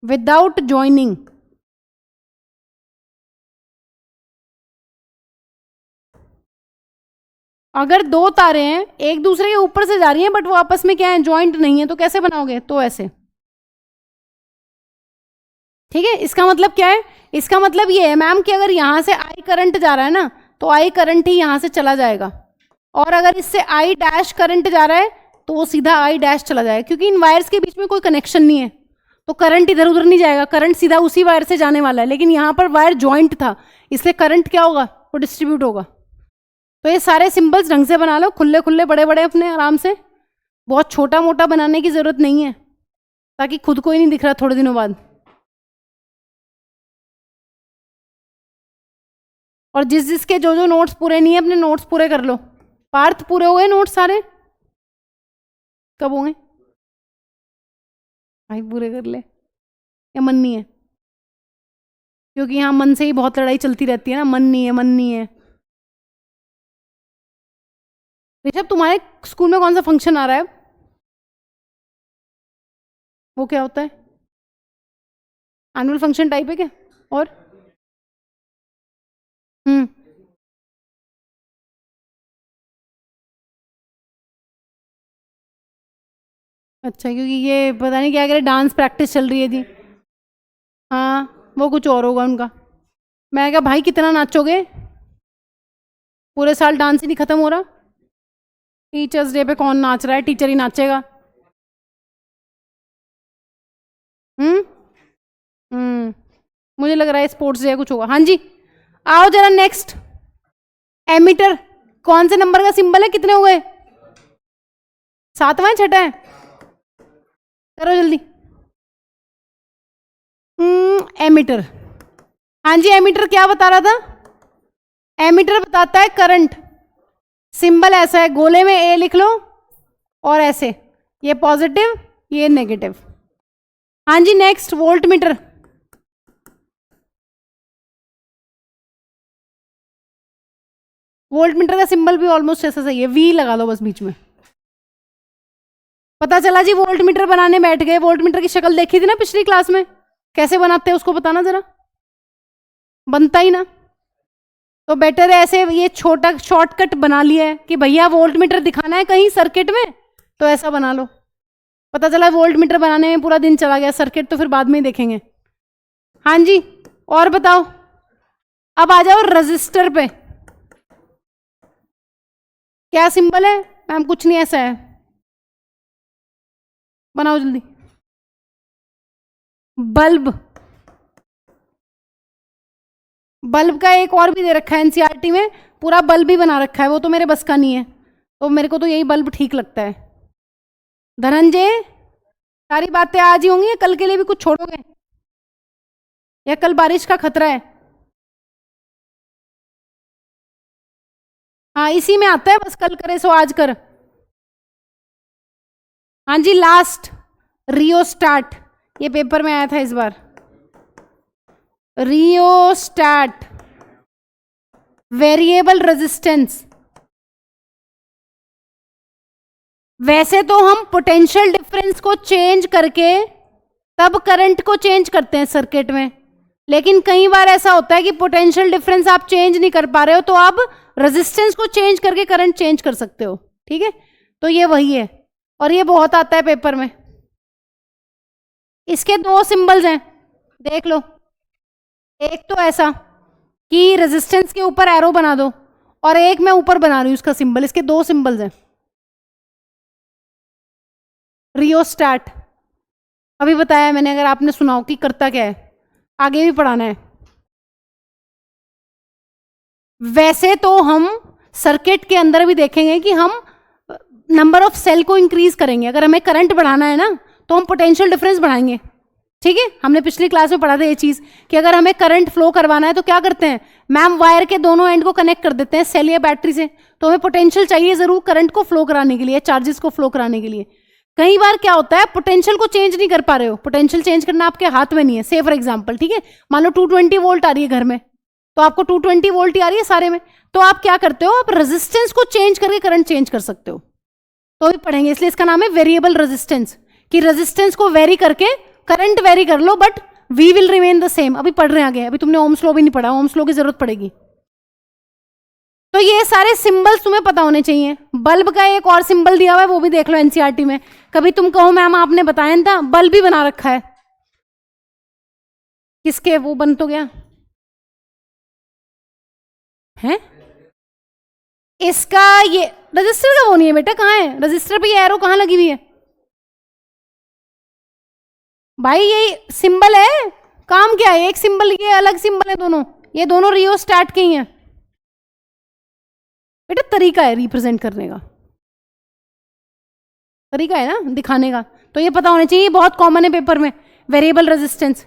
विदाउट ज्वाइनिंग। अगर दो तारें हैं एक दूसरे के ऊपर से जा रही हैं बट वो आपस में क्या है, ज्वाइंट नहीं है, तो कैसे बनाओगे? तो ऐसे। ठीक है, इसका मतलब क्या है? इसका मतलब ये है मैम कि अगर यहां से आई करंट जा रहा है ना, तो आई करंट ही यहां से चला जाएगा, और अगर इससे आई डैश करंट जा रहा है तो वो सीधा आई डैश चला जाएगा, क्योंकि इन वायर्स के बीच में कोई कनेक्शन नहीं है, तो करंट इधर उधर नहीं जाएगा, करंट सीधा उसी वायर से जाने वाला है। लेकिन यहाँ पर वायर ज्वाइंट था, इसलिए करंट क्या होगा, वो डिस्ट्रीब्यूट होगा। तो ये सारे सिंबल्स ढंग से बना लो, खुले खुले बड़े बड़े अपने आराम से, बहुत छोटा मोटा बनाने की जरूरत नहीं है, ताकि खुद को ही नहीं दिख रहा थोड़े दिनों बाद। और जिस जिसके जो जो नोट्स पूरे नहीं है अपने नोट्स पूरे कर लो। पार्थ, पूरे हुए नोट्स सारे? कब होंगे भाई? पूरे कर ले, या मन नहीं है? क्योंकि यहाँ मन से ही बहुत लड़ाई चलती रहती है ना, मन नहीं है मन नहीं है। ऋषभ, तुम्हारे स्कूल में कौन सा फंक्शन आ रहा है? वो क्या होता है? एनुअल फंक्शन टाइप है क्या? और अच्छा, क्योंकि ये पता नहीं क्या कह रहे, डांस प्रैक्टिस चल रही है जी। हाँ, वो कुछ और होगा उनका। मैं क्या भाई, कितना नाचोगे? पूरे साल डांस ही नहीं खत्म हो रहा। टीचर्स डे पे कौन नाच रहा है? टीचर ही नाचेगा। हम्म हम्म मुझे लग रहा है स्पोर्ट्स डे कुछ होगा। हाँ जी, आओ जरा नेक्स्ट। एमीटर कौन से नंबर का सिंबल है? कितने हो गए? 7वां है, 6ठा है? करो जल्दी। एमीटर। हाँ जी, एमीटर क्या बता रहा था? एमीटर बताता है करंट। सिंबल ऐसा है, गोले में ए लिख लो और ऐसे, ये पॉजिटिव ये नेगेटिव। हाँ जी, next volt meter. Volt meter का सिंबल भी ऑलमोस्ट ऐसा सही है, वी लगा लो बस बीच में। पता चला जी, वोल्ट मीटर बनाने बैठ गए। वोल्ट मीटर की शक्ल देखी थी ना पिछली क्लास में, कैसे बनाते हैं उसको बताना जरा, बनता ही ना। तो बेटर है ऐसे, ये छोटा शॉर्टकट बना लिया है कि भैया वोल्ट मीटर दिखाना है कहीं सर्किट में, तो ऐसा बना लो। पता चला वोल्ट मीटर बनाने में पूरा दिन चला गया, सर्किट तो फिर बाद में ही देखेंगे। हाँ जी, और बताओ। अब आ जाओ रजिस्टर पे। क्या सिंबल है मैम? कुछ नहीं, ऐसा है, बनाओ जल्दी। बल्ब। बल्ब का एक और भी दे रखा है एनसीईआरटी में, पूरा बल्ब ही बना रखा है, वो तो मेरे बस का नहीं है, तो मेरे को तो यही बल्ब ठीक लगता है। धनंजय, सारी बातें आज ही होंगी या कल के लिए भी कुछ छोड़ोगे, या कल बारिश का खतरा है? हाँ इसी में आता है, बस कल करे सो आज कर। हाँ जी लास्ट, रियोस्टाट, ये पेपर में आया था इस बार। रियोस्टाट, वेरिएबल रेजिस्टेंस। वैसे तो हम पोटेंशियल डिफरेंस को चेंज करके तब करंट को चेंज करते हैं सर्किट में, लेकिन कई बार ऐसा होता है कि पोटेंशियल डिफरेंस आप चेंज नहीं कर पा रहे हो, तो आप रेजिस्टेंस को चेंज करके करंट चेंज कर सकते हो। ठीक है, तो ये वही है, और ये बहुत आता है पेपर में। इसके दो सिंबल्स हैं, देख लो। एक तो ऐसा कि रेजिस्टेंस के ऊपर एरो बना दो, और एक मैं ऊपर बना रही हूं उसका सिंबल। इसके दो सिंबल्स हैं। रियोस्टाट अभी बताया मैंने, अगर आपने सुनाओ कि करता क्या है, आगे भी पढ़ाना है। वैसे तो हम सर्किट के अंदर भी देखेंगे कि हम नंबर ऑफ सेल को इंक्रीज करेंगे। अगर हमें करंट बढ़ाना है ना, तो हम पोटेंशियल डिफरेंस बढ़ाएंगे। ठीक है, हमने पिछली क्लास में पढ़ा था ये चीज कि अगर हमें करंट फ्लो करवाना है तो क्या करते हैं मैम, वायर के दोनों एंड को कनेक्ट कर देते हैं सेल या बैटरी से। तो हमें पोटेंशियल चाहिए जरूर करंट को फ्लो कराने के लिए, चार्जेस को फ्लो कराने के लिए। कई बार क्या होता है, पोटेंशियल को चेंज नहीं कर पा रहे हो, पोटेंशियल चेंज करना आपके हाथ में नहीं है। से फॉर एग्जांपल, ठीक है, मान लो 220 वोल्ट आ रही है घर में, तो आपको 220 वोल्ट ही आ रही है सारे में, तो आप क्या करते हो, आप रेजिस्टेंस को चेंज करके करंट चेंज कर सकते हो। तो भी पढ़ेंगे, इसलिए इसका नाम है वेरिएबल रेजिस्टेंस, कि रेजिस्टेंस को वेरी करके करंट वेरी कर लो, but we will remain the same. अभी पढ़ रहे हैं आगे, अभी तुमने ओम्स लॉ भी नहीं पढ़ा, ओम्स लॉ की जरूरत पड़ेगी। तो ये सारे सिंबल्स तुम्हें पता होने चाहिए। बल्ब का एक और सिंबल दिया हुआ है, वो भी देख लो एनसीईआरटी में। कभी तुम कहो मैम आपने बताया ना था, बल्ब भी बना रखा है। किसके, वो बन तो गया है इसका। ये रजिस्टर का वो नहीं है बेटा, कहाँ है रजिस्टर पे ये एरो, कहाँ लगी हुई है भाई? ये सिंबल है, काम क्या है, एक सिंबल, ये अलग सिंबल है दोनों, ये दोनों रियोस्टैट के ही हैं बेटा। तरीका है रिप्रेजेंट करने का, तरीका है ना दिखाने का, तो ये पता होना चाहिए। बहुत कॉमन है पेपर में, वेरिएबल रेजिस्टेंस।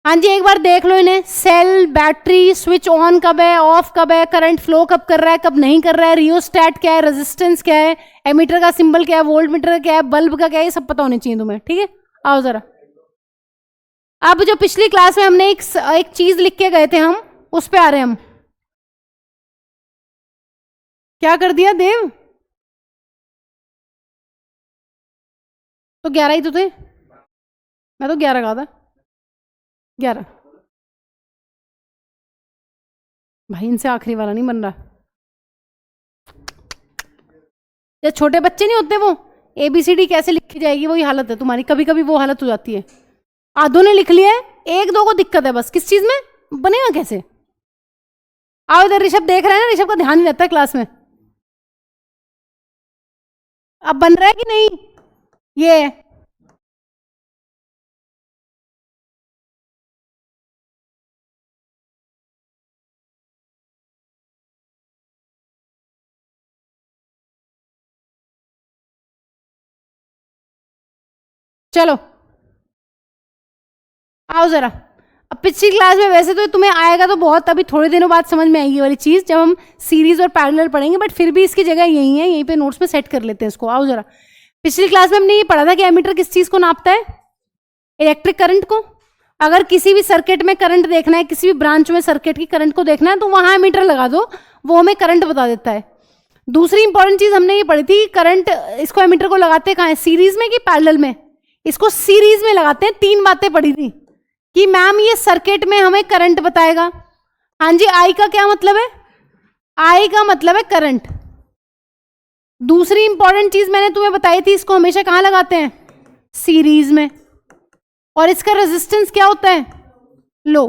हाँ जी, एक बार देख लो इन्हें। सेल, बैटरी, स्विच ऑन कब है, ऑफ कब है, करंट फ्लो कब कर रहा है, कब नहीं कर रहा है, रियोस्टैट क्या है, रेजिस्टेंस क्या है, एमीटर का सिंबल क्या है, वोल्ट मीटर का क्या है, बल्ब का क्या है, ये सब पता होने चाहिए तुम्हें। ठीक है, आओ जरा। अब जो पिछली क्लास में हमने एक चीज लिख के गए थे, हम उस पे आ रहे हैं। हम क्या कर दिया देव? तो 11 ही तो थे, मैं तो 11 कहा था। 11 भाई, इनसे आखिरी वाला नहीं बन रहा। या छोटे बच्चे नहीं होते, वो ABCD कैसे लिखी जाएगी, वही हालत है तुम्हारी। कभी कभी वो हालत हो जाती है। आधों ने लिख लिया है, एक दो को दिक्कत है बस। किस चीज में बनेगा कैसे? आओ इधर, ऋषभ देख रहे हैं ना, ऋषभ का ध्यान नहीं रहता है क्लास में। अब बन रहा है कि नहीं? ये चलो आओ जरा। अब पिछली क्लास में वैसे तो तुम्हें आएगा तो बहुत, अभी थोड़े दिनों बाद समझ में आएगी वाली चीज, जब हम सीरीज और पैरेलल पढ़ेंगे, बट फिर भी इसकी जगह यही है, यहीं पे नोट्स में सेट कर लेते हैं इसको। आओ जरा। पिछली क्लास में हमने ये पढ़ा था कि एमीटर किस चीज को नापता है, इलेक्ट्रिक करंट को। अगर किसी भी सर्किट में करंट देखना है, किसी भी ब्रांच में सर्किट की करंट को देखना है, तो वहां एमीटर लगा दो, वो हमें करंट बता देता है। दूसरी इंपॉर्टेंट चीज हमने ये पढ़ी थी, करंट इसको एमीटर को लगाते कहाँ है, सीरीज में कि पैरेलल में? इसको सीरीज में लगाते हैं। तीन बातें पढ़ी थी कि मैम ये सर्किट में हमें करंट बताएगा। हाँ जी, आई का क्या मतलब है? आई का मतलब है करंट। दूसरी इंपॉर्टेंट चीज मैंने तुम्हें बताई थी, इसको हमेशा कहां लगाते हैं, सीरीज में। और इसका रेजिस्टेंस क्या होता है, लो।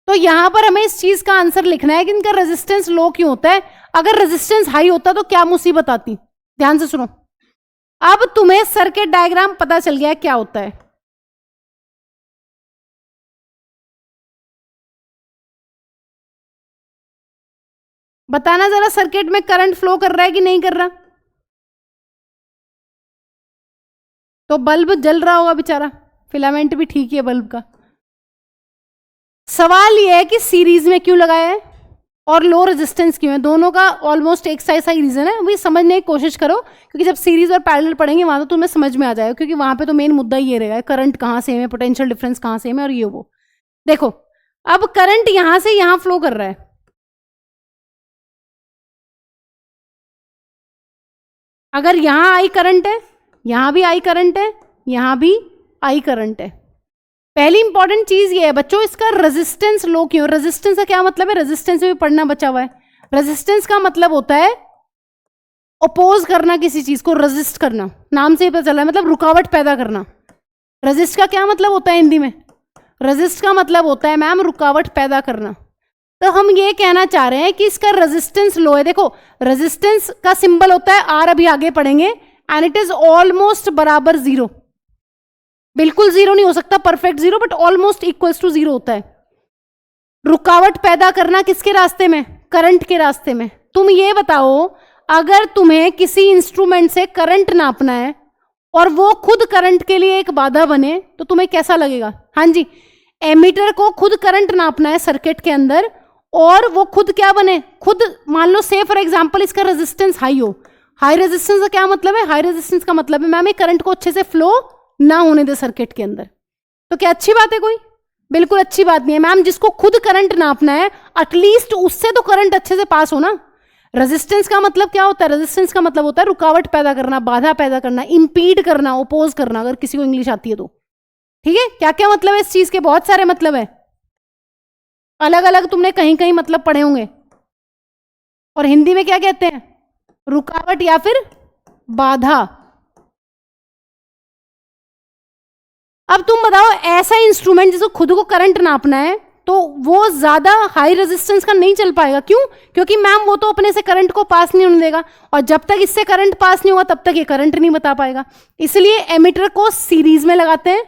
तो यहां पर हमें इस चीज का आंसर लिखना है कि इनका रेजिस्टेंस लो क्यों होता है। अगर रेजिस्टेंस हाई होता तो क्या मुसीबत आती, ध्यान से सुनो। अब तुम्हें सर्किट डायग्राम पता चल गया है क्या होता है। बताना जरा, सर्किट में करंट फ्लो कर रहा है कि नहीं कर रहा? तो बल्ब जल रहा होगा बेचारा, फिलामेंट भी ठीक ही है बल्ब का। सवाल ये है कि सीरीज में क्यों लगाया है और लो रेजिस्टेंस क्यों है, दोनों का ऑलमोस्ट एक सा ही रीजन है। वही समझने की कोशिश करो, क्योंकि जब सीरीज और पैरेलल पढ़ेंगे वहां तो तुम्हें समझ में आ जाएगा, क्योंकि वहां पे तो मेन मुद्दा ये रहेगा करंट कहाँ सेम है, पोटेंशियल डिफरेंस कहाँ सेम है और ये वो। देखो अब करंट यहां से यहां फ्लो कर रहा है, अगर यहां आई करंट है, यहां भी आई करंट है, यहां भी आई करंट है। पहली इंपॉर्टेंट चीज ये है बच्चों, इसका रेजिस्टेंस लो क्यों। रेजिस्टेंस का क्या मतलब है, रेजिस्टेंस में भी पढ़ना बचा हुआ है। रेजिस्टेंस का मतलब होता है अपोज करना, किसी चीज को रेजिस्ट करना, नाम से ही पता चला है, मतलब रुकावट पैदा करना। रेजिस्ट का क्या मतलब होता है हिंदी में, रेजिस्ट का मतलब होता है मैम रुकावट पैदा करना। तो हम ये कहना चाह रहे हैं कि इसका रेजिस्टेंस लो है। देखो रेजिस्टेंस का सिंबल होता है आर, अभी आगे पढ़ेंगे, एंड इट इज ऑलमोस्ट बराबर जीरो। बिल्कुल जीरो नहीं हो सकता, perfect zero, but almost equals to zero होता है। रुकावट पैदा करना किसके रास्ते में, करंट के रास्ते में। तुम ये बताओ अगर तुम्हें किसी इंस्ट्रूमेंट से करंट नापना है और वो खुद करंट के लिए एक बाधा बने तो तुम्हें कैसा लगेगा। हाँ जी, एमीटर को खुद करंट नापना है सर्किट के अंदर और वो खुद क्या बने, खुद मान लो से फॉर एग्जांपल इसका रेजिस्टेंस हाई हो। हाई रेजिस्टेंस का क्या मतलब है, हाई रेजिस्टेंस का मतलब है मैम ये करंट को अच्छे से फ्लो ना होने दे सर्किट के अंदर। तो क्या अच्छी बात है कोई, बिल्कुल अच्छी बात नहीं है मैम। जिसको खुद करंट नापना है एटलीस्ट उससे तो करंट अच्छे से पास हो ना। रेजिस्टेंस का मतलब क्या होता है, रेजिस्टेंस का मतलब होता है रुकावट पैदा करना, बाधा पैदा करना, इंपीड करना, ओपोज करना, अगर किसी को इंग्लिश आती है तो। ठीक है, क्या क्या मतलब है इस चीज के, बहुत सारे मतलब है, अलग अलग तुमने कहीं कहीं मतलब पढ़े होंगे। और हिंदी में क्या कहते हैं, रुकावट या फिर बाधा। अब तुम बताओ ऐसा इंस्ट्रूमेंट जिसको खुद को करंट नापना है तो वो ज्यादा हाई रेजिस्टेंस का नहीं चल पाएगा। क्यों, क्योंकि मैम वो तो अपने से करंट को पास नहीं होने देगा, और जब तक इससे करंट पास नहीं होगा तब तक ये करंट नहीं बता पाएगा। इसलिए एमीटर को सीरीज में लगाते हैं,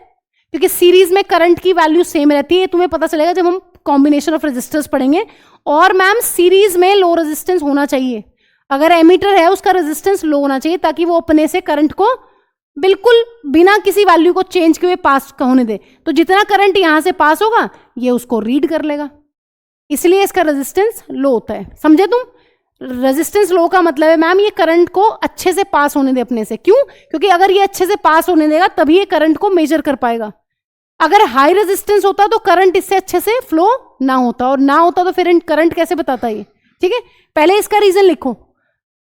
क्योंकि सीरीज में करंट की वैल्यू सेम रहती है। तुम्हें पता चलेगा जब हम कॉम्बिनेशन ऑफ रेजिस्टर्स पढ़ेंगे। और मैम सीरीज में लो रेजिस्टेंस होना चाहिए, अगर एमीटर है उसका रेजिस्टेंस लो होना चाहिए ताकि वो अपने से करंट को बिल्कुल बिना किसी वैल्यू को चेंज किए पास होने दे। तो जितना करंट यहां से पास होगा ये उसको रीड कर लेगा, इसलिए इसका रेजिस्टेंस लो होता है। समझे तुम, रेजिस्टेंस लो का मतलब है मैम ये करंट को अच्छे से पास होने दे अपने से। क्यों, क्योंकि अगर ये अच्छे से पास होने देगा तभी ये करंट को मेजर कर पाएगा। अगर हाई रेजिस्टेंस होता तो करंट इससे अच्छे से फ्लो ना होता, और ना होता तो फिर करंट कैसे बताता ये। ठीक है, पहले इसका रीजन लिखो।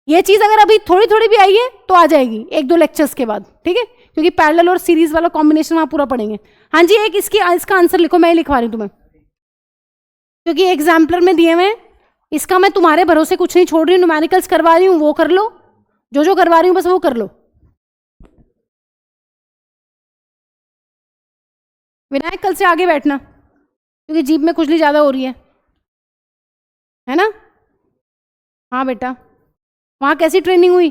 ये चीज अगर अभी थोड़ी थोड़ी भी आई है तो आ जाएगी एक दो लेक्चर्स के बाद। ठीक है, क्योंकि पैरेलल और सीरीज वाला कॉम्बिनेशन वहां पूरा पढ़ेंगे। हाँ जी, एक इसका आंसर लिखो, मैं लिखवा रही हूं तुम्हें, क्योंकि एग्जाम्पलर में दिए हुए। इसका मैं तुम्हारे भरोसे कुछ नहीं छोड़ रही हूँ, न्यूमेरिकल्स करवा रही हूँ, वो कर लो, जो करवा रही हूँ बस वो कर लो। विनायक कल से आगे बैठना, क्योंकि जीभ में खुजली ज्यादा हो रही है ना। हाँ बेटा, वहां कैसी ट्रेनिंग हुई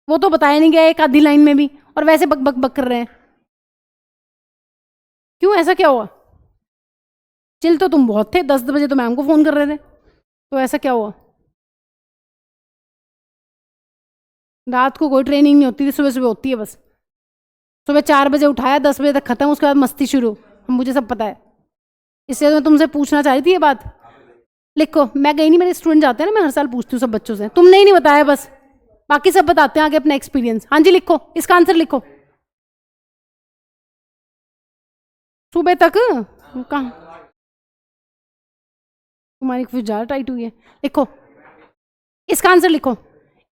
वो तो बताया नहीं गया एक आधी लाइन में भी, और वैसे बक बक बक कर रहे हैं। क्यों, ऐसा क्या हुआ। चिल तो तुम बहुत थे, 10 बजे तो मैम को फोन कर रहे थे, तो ऐसा क्या हुआ। रात को कोई ट्रेनिंग नहीं होती थी, सुबह सुबह होती है बस। सुबह 4 बजे उठाया, 10 बजे तक खत्म, उसके बाद मस्ती शुरू। मुझे सब पता है, इसलिए मैं तुमसे पूछना चाह रही थी ये बात। लिखो, मैं गई नहीं, मेरे स्टूडेंट जाते हैं ना, मैं हर साल पूछती हूँ सब बच्चों से, तुमने ही नहीं बताया बस, बाकी सब बताते हैं आगे अपना एक्सपीरियंस। हाँ जी लिखो, इसका आंसर लिखो। सुबह तक कहाँ, तुम्हारी कुछ ज्यादा टाइट हुई है। लिखो, इसका आंसर लिखो।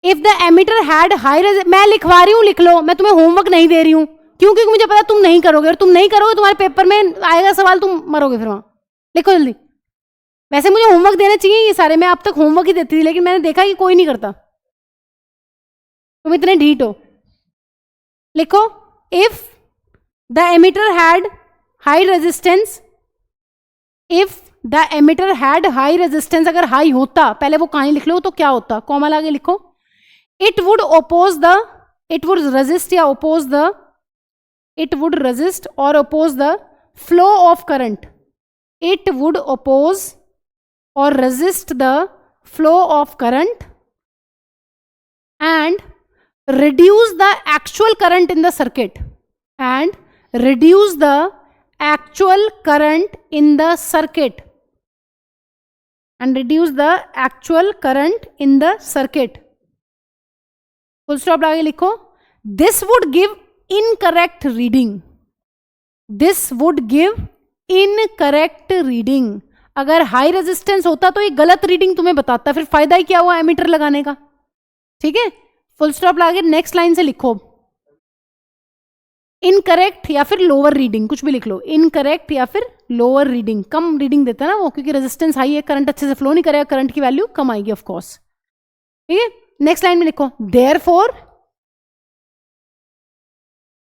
If the ammeter had high, मैं लिखवा रही हूँ, लिख लो, मैं तुम्हें होमवर्क नहीं दे रही हूँ, क्योंकि मुझे पता तुम नहीं करोगे, और तुम नहीं करोगे तुम्हारे पेपर में आएगा सवाल, तुम मरोगे फिर वहां। लिखो जल्दी। वैसे मुझे होमवर्क देने चाहिए ये सारे, मैं अब तक होमवर्क ही देती थी, लेकिन मैंने देखा कि कोई नहीं करता, तुम इतने ढीठ हो। लिखो, if the ammeter had high resistance, if the ammeter had high resistance, अगर हाई होता, पहले वो कहानी लिख लो तो क्या होता, कॉमा लगा लिखो। It would oppose the, it would resist या oppose the, it would resist और oppose the flow of current, it would oppose or resist the flow of current and reduce the actual current in the circuit. and reduce the actual current in the circuit. And reduce the actual current in the circuit. Full stop लगा के लिखो. This would give incorrect reading. This would give incorrect reading. अगर high resistance होता तो ये गलत reading तुम्हें बताता, फिर फायदा ही क्या हुआ एमीटर लगाने का. ठीक है, फुल स्टॉप लगा के नेक्स्ट लाइन से लिखो इनकरेक्ट या फिर लोअर रीडिंग, कुछ भी लिख लो. इनकरेक्ट या फिर लोअर रीडिंग, कम रीडिंग देता है ना वो, क्योंकि रेजिस्टेंस हाई है, करंट अच्छे से फ्लो नहीं करेगा, करंट की वैल्यू कम आएगी ऑफ कोर्स. ठीक है, नेक्स्ट लाइन में लिखो therefore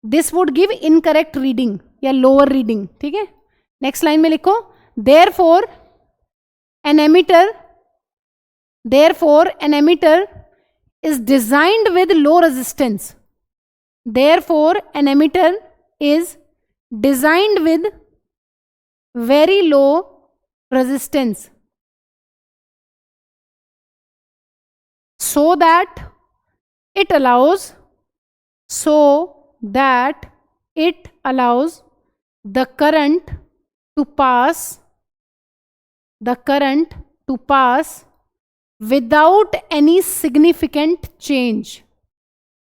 this would give incorrect reading या लोअर रीडिंग. ठीक है, नेक्स्ट लाइन में लिखो therefore an emitter is designed with low resistance. Therefore an emitter is designed with very low resistance so that it allows the current to pass without any significant change.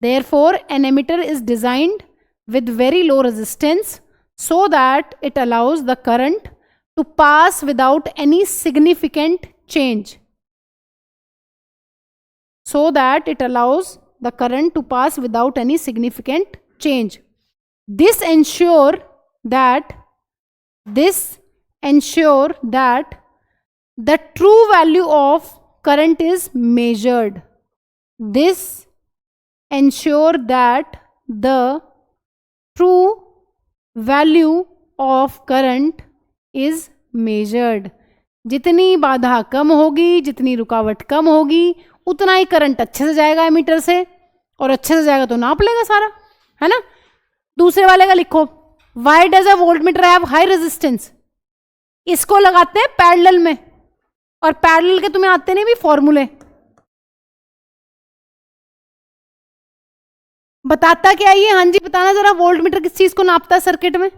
Therefore an emitter is designed with very low resistance so that it allows the current to pass without any significant change. So that it allows the current to pass without any significant change. This ensure that the true value of current is measured. This ensure that the true value of current is measured. जितनी बाधा कम होगी, जितनी रुकावट कम होगी, उतना ही current अच्छे से जाएगा एमीटर से, और अच्छे से जाएगा तो नाप लेगा सारा, है ना. दूसरे वाले का लिखो why does a voltmeter have high resistance. इसको लगाते हैं पैरेलल में, और पैरेलल के तुम्हें आते नहीं भी फॉर्मूले. बताता क्या ये, हाँ जी बताना जरा, वोल्टमीटर किस चीज को नापता है सर्किट में?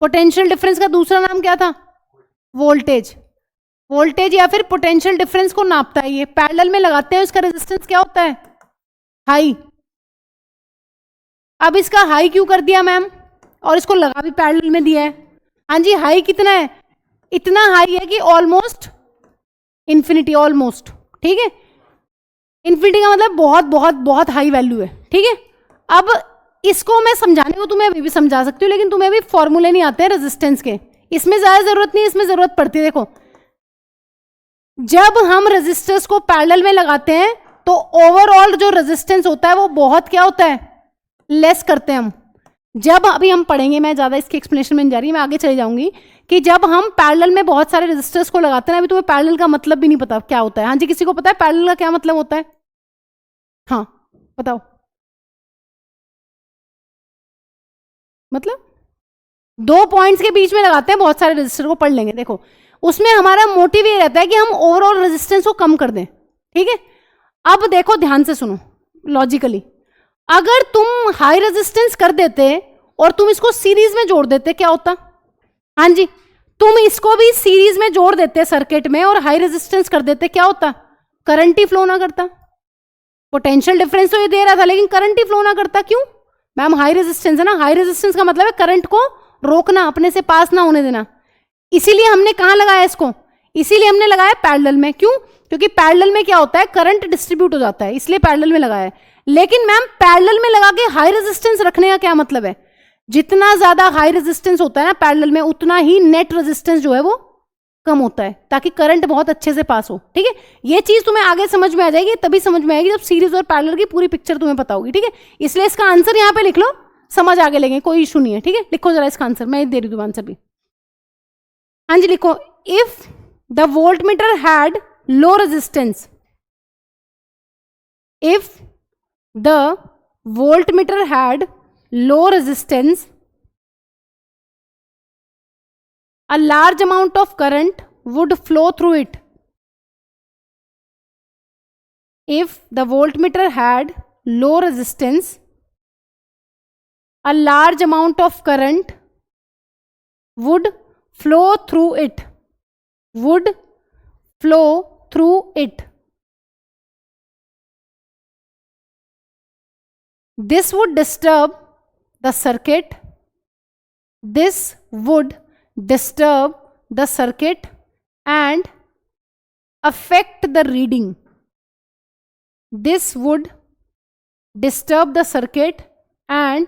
पोटेंशियल डिफरेंस का दूसरा नाम क्या था? वोल्टेज. वोल्टेज या फिर पोटेंशियल डिफरेंस को नापता है ये. पैरेलल में लगाते हैं, इसका रेजिस्टेंस क्या होता है? हाई. अब इसका हाई क्यों कर दिया मैम, और इसको लगा भी पैरेलल में दिया है? हाँ जी, हाई कितना है? इतना हाई है कि ऑलमोस्ट इंफिनिटी, ऑलमोस्ट. ठीक है, इंफिनिटी का मतलब बहुत बहुत बहुत हाई वैल्यू है. ठीक है, अब इसको मैं समझाने को तुम्हें अभी भी समझा सकती हूँ, लेकिन तुम्हें अभी फॉर्मूले नहीं आते हैं रेजिस्टेंस के. इसमें ज्यादा जरूरत नहीं, इसमें जरूरत पड़ती है. देखो, जब हम रेजिस्टर्स को पैरेलल में लगाते हैं तो ओवरऑल जो रेजिस्टेंस होता है वो बहुत क्या होता है? लेस करते हैं हम. जब अभी हम पढ़ेंगे, मैं ज्यादा इसकी एक्सप्लेनेशन में नहीं जा रही, मैं आगे चले जाऊंगी, कि जब हम पैरेलल में बहुत सारे रेजिस्टर्स को लगाते हैं, अभी तुम्हें पैरेलल का मतलब भी नहीं पता क्या होता है. हाँ जी, किसी को पता है पैरेलल का क्या मतलब होता है? हाँ बताओ. मतलब दो पॉइंट्स के बीच में लगाते हैं बहुत सारे रेजिस्टर को, पढ़ लेंगे. देखो, उसमें हमारा मोटिव ये रहता है कि हम ओवरऑल रेजिस्टेंस को कम कर दें. ठीक है, अब देखो ध्यान से सुनो लॉजिकली. अगर तुम हाई रेजिस्टेंस कर देते और तुम इसको सीरीज में जोड़ देते, क्या होता? हाँ जी, तुम इसको भी सीरीज में जोड़ देते सर्किट में और हाई रेजिस्टेंस कर देते, क्या होता? करंट ही फ्लो ना करता. पोटेंशियल डिफरेंस तो ये दे रहा था, लेकिन करंट ही फ्लो ना करता. क्यों मैम? हाई रेजिस्टेंस है ना. हाई रेजिस्टेंस का मतलब है करंट को रोकना, अपने से पास ना होने देना. इसीलिए हमने कहां लगाया इसको? इसीलिए हमने लगाया पैरेलल में. क्यों? क्योंकि पैरेलल में क्या होता है? करंट डिस्ट्रीब्यूट हो जाता है, इसलिए पैरेलल में लगाया है. लेकिन मैम पैरेलल में लगा के हाई रेजिस्टेंस रखने का क्या मतलब है? जितना ज्यादा हाई रेजिस्टेंस होता है ना पैरेलल में, उतना ही नेट रेजिस्टेंस जो है वो कम होता है, ताकि करंट बहुत अच्छे से पास हो. ठीक है, ये चीज तुम्हें आगे समझ में आ जाएगी, तभी समझ में आएगी जब सीरीज और पैरेलल की पूरी पिक्चर तुम्हें पता होगी. ठीक है, इसलिए इसका आंसर यहां पे लिख लो, समझ आगे लेंगे, कोई इशू नहीं है. ठीक है, लिखो जरा इसका आंसर, मैं दे रही हूं आंसर भी. हाँ जी लिखो, if the voltmeter had low resistance, if the voltmeter had low resistance, a large amount of current would flow through it. If the voltmeter had low resistance, a large amount of current would flow through it, would flow through it. This would disturb the circuit, this would disturb the circuit and affect the reading. This would disturb the circuit and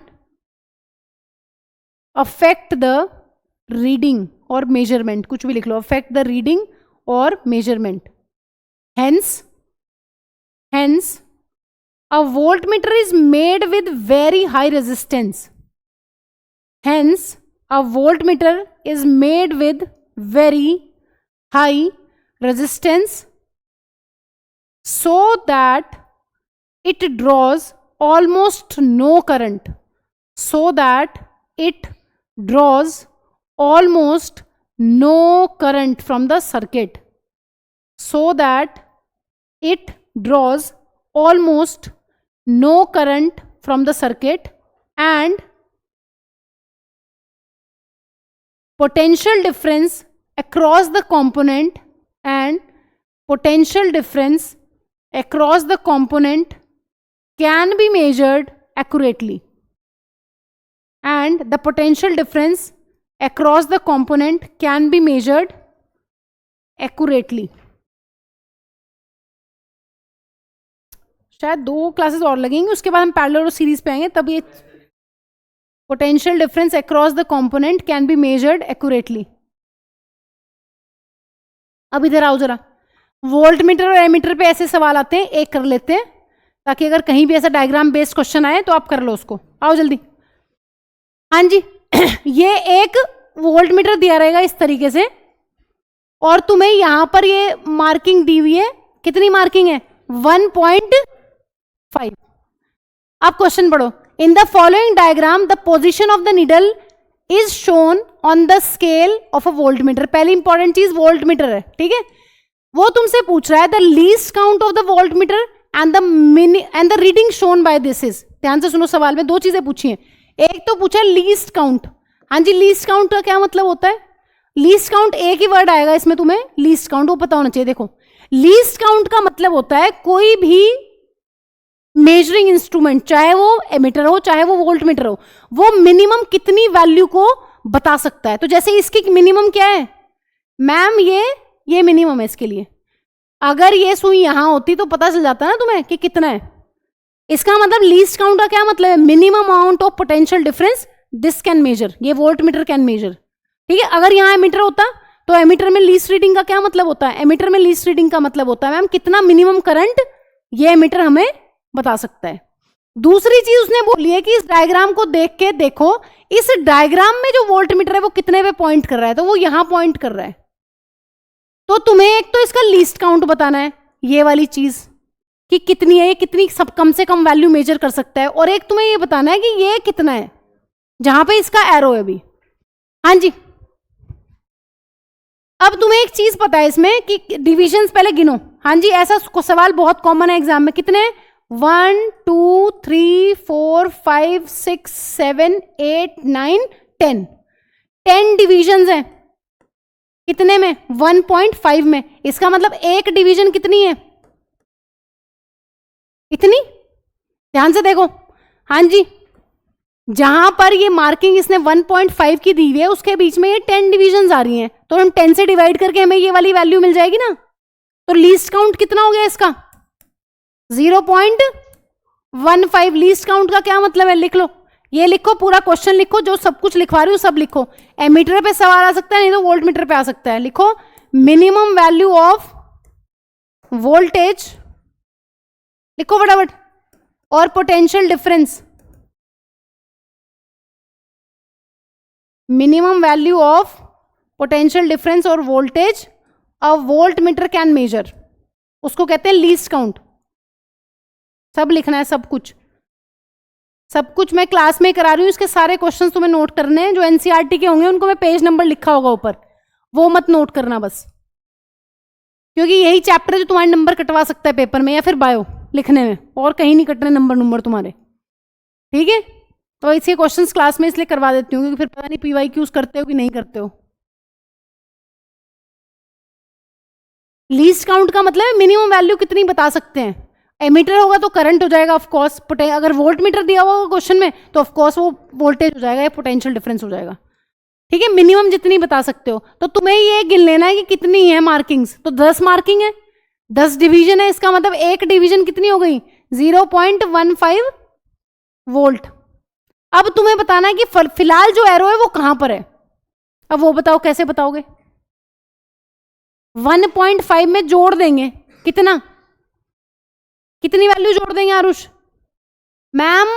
affect the reading or measurement. कुछ भी लिख लो, affect the reading or measurement. Hence, a voltmeter is made with very high resistance. Hence, a voltmeter is made with very high resistance so that it draws almost no current. So that it draws almost no current from the circuit. So that it draws almost no current from the circuit and potential difference across the component can be measured accurately, and the potential difference across the component can be measured accurately. शायद 2 classes और लगेंगे, उसके बाद हम parallel और series पे आएंगे, तब ये potential difference across the component can be measured accurately. अब इधर आओ जरा, वोल्टमीटर और एमीटर पे ऐसे सवाल आते हैं, एक कर लेते हैं ताकि अगर कहीं भी ऐसा डायग्राम बेस्ड क्वेश्चन आए तो आप कर लो उसको. आओ जल्दी. हाँ जी ये एक वोल्टमीटर दिया रहेगा इस तरीके से और तुम्हें यहां पर ये मार्किंग दी हुई है. कितनी मार्किंग है? 1.5. अब क्वेश्चन पढ़ो. In the following diagram the position of the needle is shown on the scale of a voltmeter. पहली इंपॉर्टेंट चीज वोल्टमीटर है, ठीक है. वो तुमसे पूछ रहा है the least count of the voltmeter and the reading shown by this is. ध्यान से सुनो, सवाल में 2 चीजें पूछी हैं. एक तो पूछा लीस्ट काउंट. हाँ जी, लीस्ट काउंट का क्या मतलब होता है? लीस्ट काउंट एक ही वर्ड आएगा इसमें, तुम्हें लीस्ट काउंट वो पता होना चाहिए. देखो, लीस्ट काउंट का मतलब होता है कोई भी मेजरिंग इंस्ट्रूमेंट, चाहे वो एमीटर हो चाहे वो वोल्टमीटर हो, वो मिनिमम कितनी वैल्यू को बता सकता है. तो जैसे इसकी मिनिमम क्या है मैम, ये मिनिमम है इसके लिए. अगर ये सुई यहां होती तो पता चल जाता ना तुम्हें कि कितना है. इसका मतलब लीस्ट काउंट का क्या मतलब है? Minimum amount of potential difference this can measure, ये वोल्टमीटर कैन मेजर. ठीक है. अगर यहां एमीटर होता तो एमीटर में लीस्ट रीडिंग का क्या मतलब होता है? एमीटर में लीस्ट रीडिंग का मतलब होता है मैम कितना मिनिमम करंट ये एमीटर हमें बता सकता है. दूसरी चीज उसने बोली है कि इस डायग्राम को देख के देखो, इस डायग्राम में जो वोल्टमीटर है वो कितने पे पॉइंट कर रहा है, तो वो यहां पॉइंट कर रहा है. तो तुम्हें एक तो इसका लीस्ट काउंट बताना है, ये वाली चीज कि कितनी है, ये कितनी सब कम से कम वैल्यू मेजर कर सकता है, और एक तुम्हें ये बताना है कि ये कितना है जहां पे इसका एरो है अभी. हाँ जी. अब तुम्हें एक चीज पता है इसमें कि डिविजन्स पहले गिनो. हाँ जी, ऐसा सवाल बहुत कॉमन है एग्जाम में. कितने? 1 2 3 4 5 6 7 8 9 10. 10 डिविजन्स हैं. कितने में? 1.5 में. इसका मतलब एक डिवीजन कितनी है? इतनी. ध्यान से देखो. हाँ जी, जहां पर ये मार्किंग इसने 1.5 की दी हुई है उसके बीच में ये 10 डिविजन्स आ रही हैं, तो हम 10 से डिवाइड करके हमें ये वाली वैल्यू मिल जाएगी ना. तो लीस्ट काउंट कितना हो गया इसका? 0.15. लीस्ट काउंट का क्या मतलब है? लिख लो, ये लिखो, पूरा क्वेश्चन लिखो, जो सब कुछ लिखवा रही हूं सब लिखो. एमीटर पे सवाल आ सकता है, नहीं तो वोल्टमीटर पे आ सकता है. लिखो मिनिमम वैल्यू ऑफ वोल्टेज, लिखो फटाफट, और potential difference. Minimum value of potential difference और voltage a voltmeter can measure, उसको कहते हैं लीस्ट काउंट. सब लिखना है, सब कुछ मैं क्लास में करा रही हूँ. इसके सारे क्वेश्चंस तुम्हें नोट करने हैं. जो एनसीईआरटी के होंगे उनको मैं पेज नंबर लिखा होगा ऊपर, वो मत नोट करना बस, क्योंकि यही चैप्टर है जो तुम्हारे नंबर कटवा सकता है पेपर में या फिर बायो लिखने में, और कहीं नहीं कटने नंबर तुम्हारे. ठीक है. तो इसके क्वेश्चंस क्लास में इसलिए करवा देती हूँ क्योंकि फिर पता नहीं PYQs करते हो कि नहीं करते हो। लीस्ट काउंट का मतलब है मिनिमम वैल्यू कितनी बता सकते हैं। एमीटर होगा तो करंट हो जाएगा ऑफ कोर्स, अगर वोल्ट मीटर दिया होगा क्वेश्चन में तो ऑफ कोर्स वो वोल्टेज हो जाएगा या पोटेंशियल डिफरेंस हो जाएगा। ठीक है, मिनिमम जितनी बता सकते हो। तो तुम्हें ये गिन लेना है कि कितनी है मार्किंग्स। तो 10 मार्किंग है, 10 डिवीजन है, इसका मतलब एक डिवीजन कितनी हो गई 0.15 वोल्ट। अब तुम्हें बताना है कि फिलहाल जो एरो है वो कहां पर है। अब वो बताओ कैसे बताओगे। 1.5 में जोड़ देंगे कितना, कितनी वैल्यू जोड़ देंगे आरुष। मैम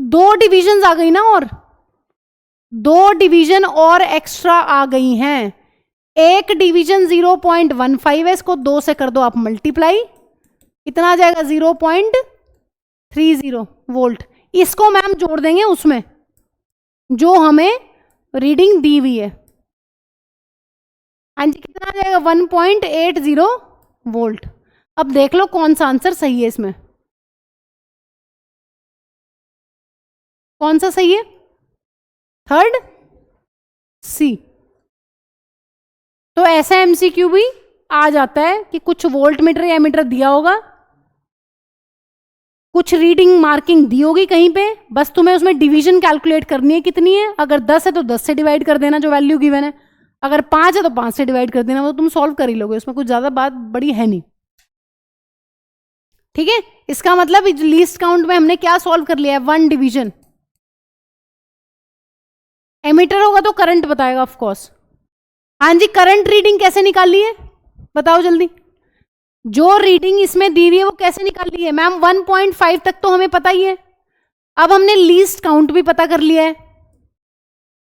2 डिवीजन आ गई ना, और 2 डिवीजन और एक्स्ट्रा आ गई हैं। एक डिवीजन 0.15 है, इसको 2 से कर दो आप मल्टीप्लाई, कितना आ जाएगा 0.30 वोल्ट। इसको मैम जोड़ देंगे उसमें जो हमें रीडिंग दी हुई है। हाँ जी, कितना आ जाएगा 1.80 वोल्ट। अब देख लो कौन सा आंसर सही है इसमें, कौन सा सही है, थर्ड सी। तो ऐसा एमसीक्यू भी आ जाता है कि कुछ वोल्ट मीटर या एमीटर दिया होगा, कुछ रीडिंग मार्किंग दी होगी कहीं पे, बस तुम्हें उसमें डिवीजन कैलकुलेट करनी है कितनी है। अगर 10 है तो 10 से डिवाइड कर देना जो वैल्यू गिवन है, अगर 5 है तो 5 से डिवाइड कर देना, वो तुम सॉल्व कर ही लोगे, उसमें कुछ ज्यादा बात बड़ी है नहीं। ठीक है, इसका मतलब लीस्ट काउंट में हमने क्या सॉल्व कर लिया है, 1 डिवीजन। एमीटर होगा तो करंट बताएगा ऑफ कोर्स। हाँ जी, करंट रीडिंग कैसे निकाली है बताओ जल्दी। जो रीडिंग इसमें दी हुई है वो कैसे निकाली है मैम, 1.5 तक तो हमें पता ही है। अब हमने लीस्ट काउंट भी पता कर लिया है।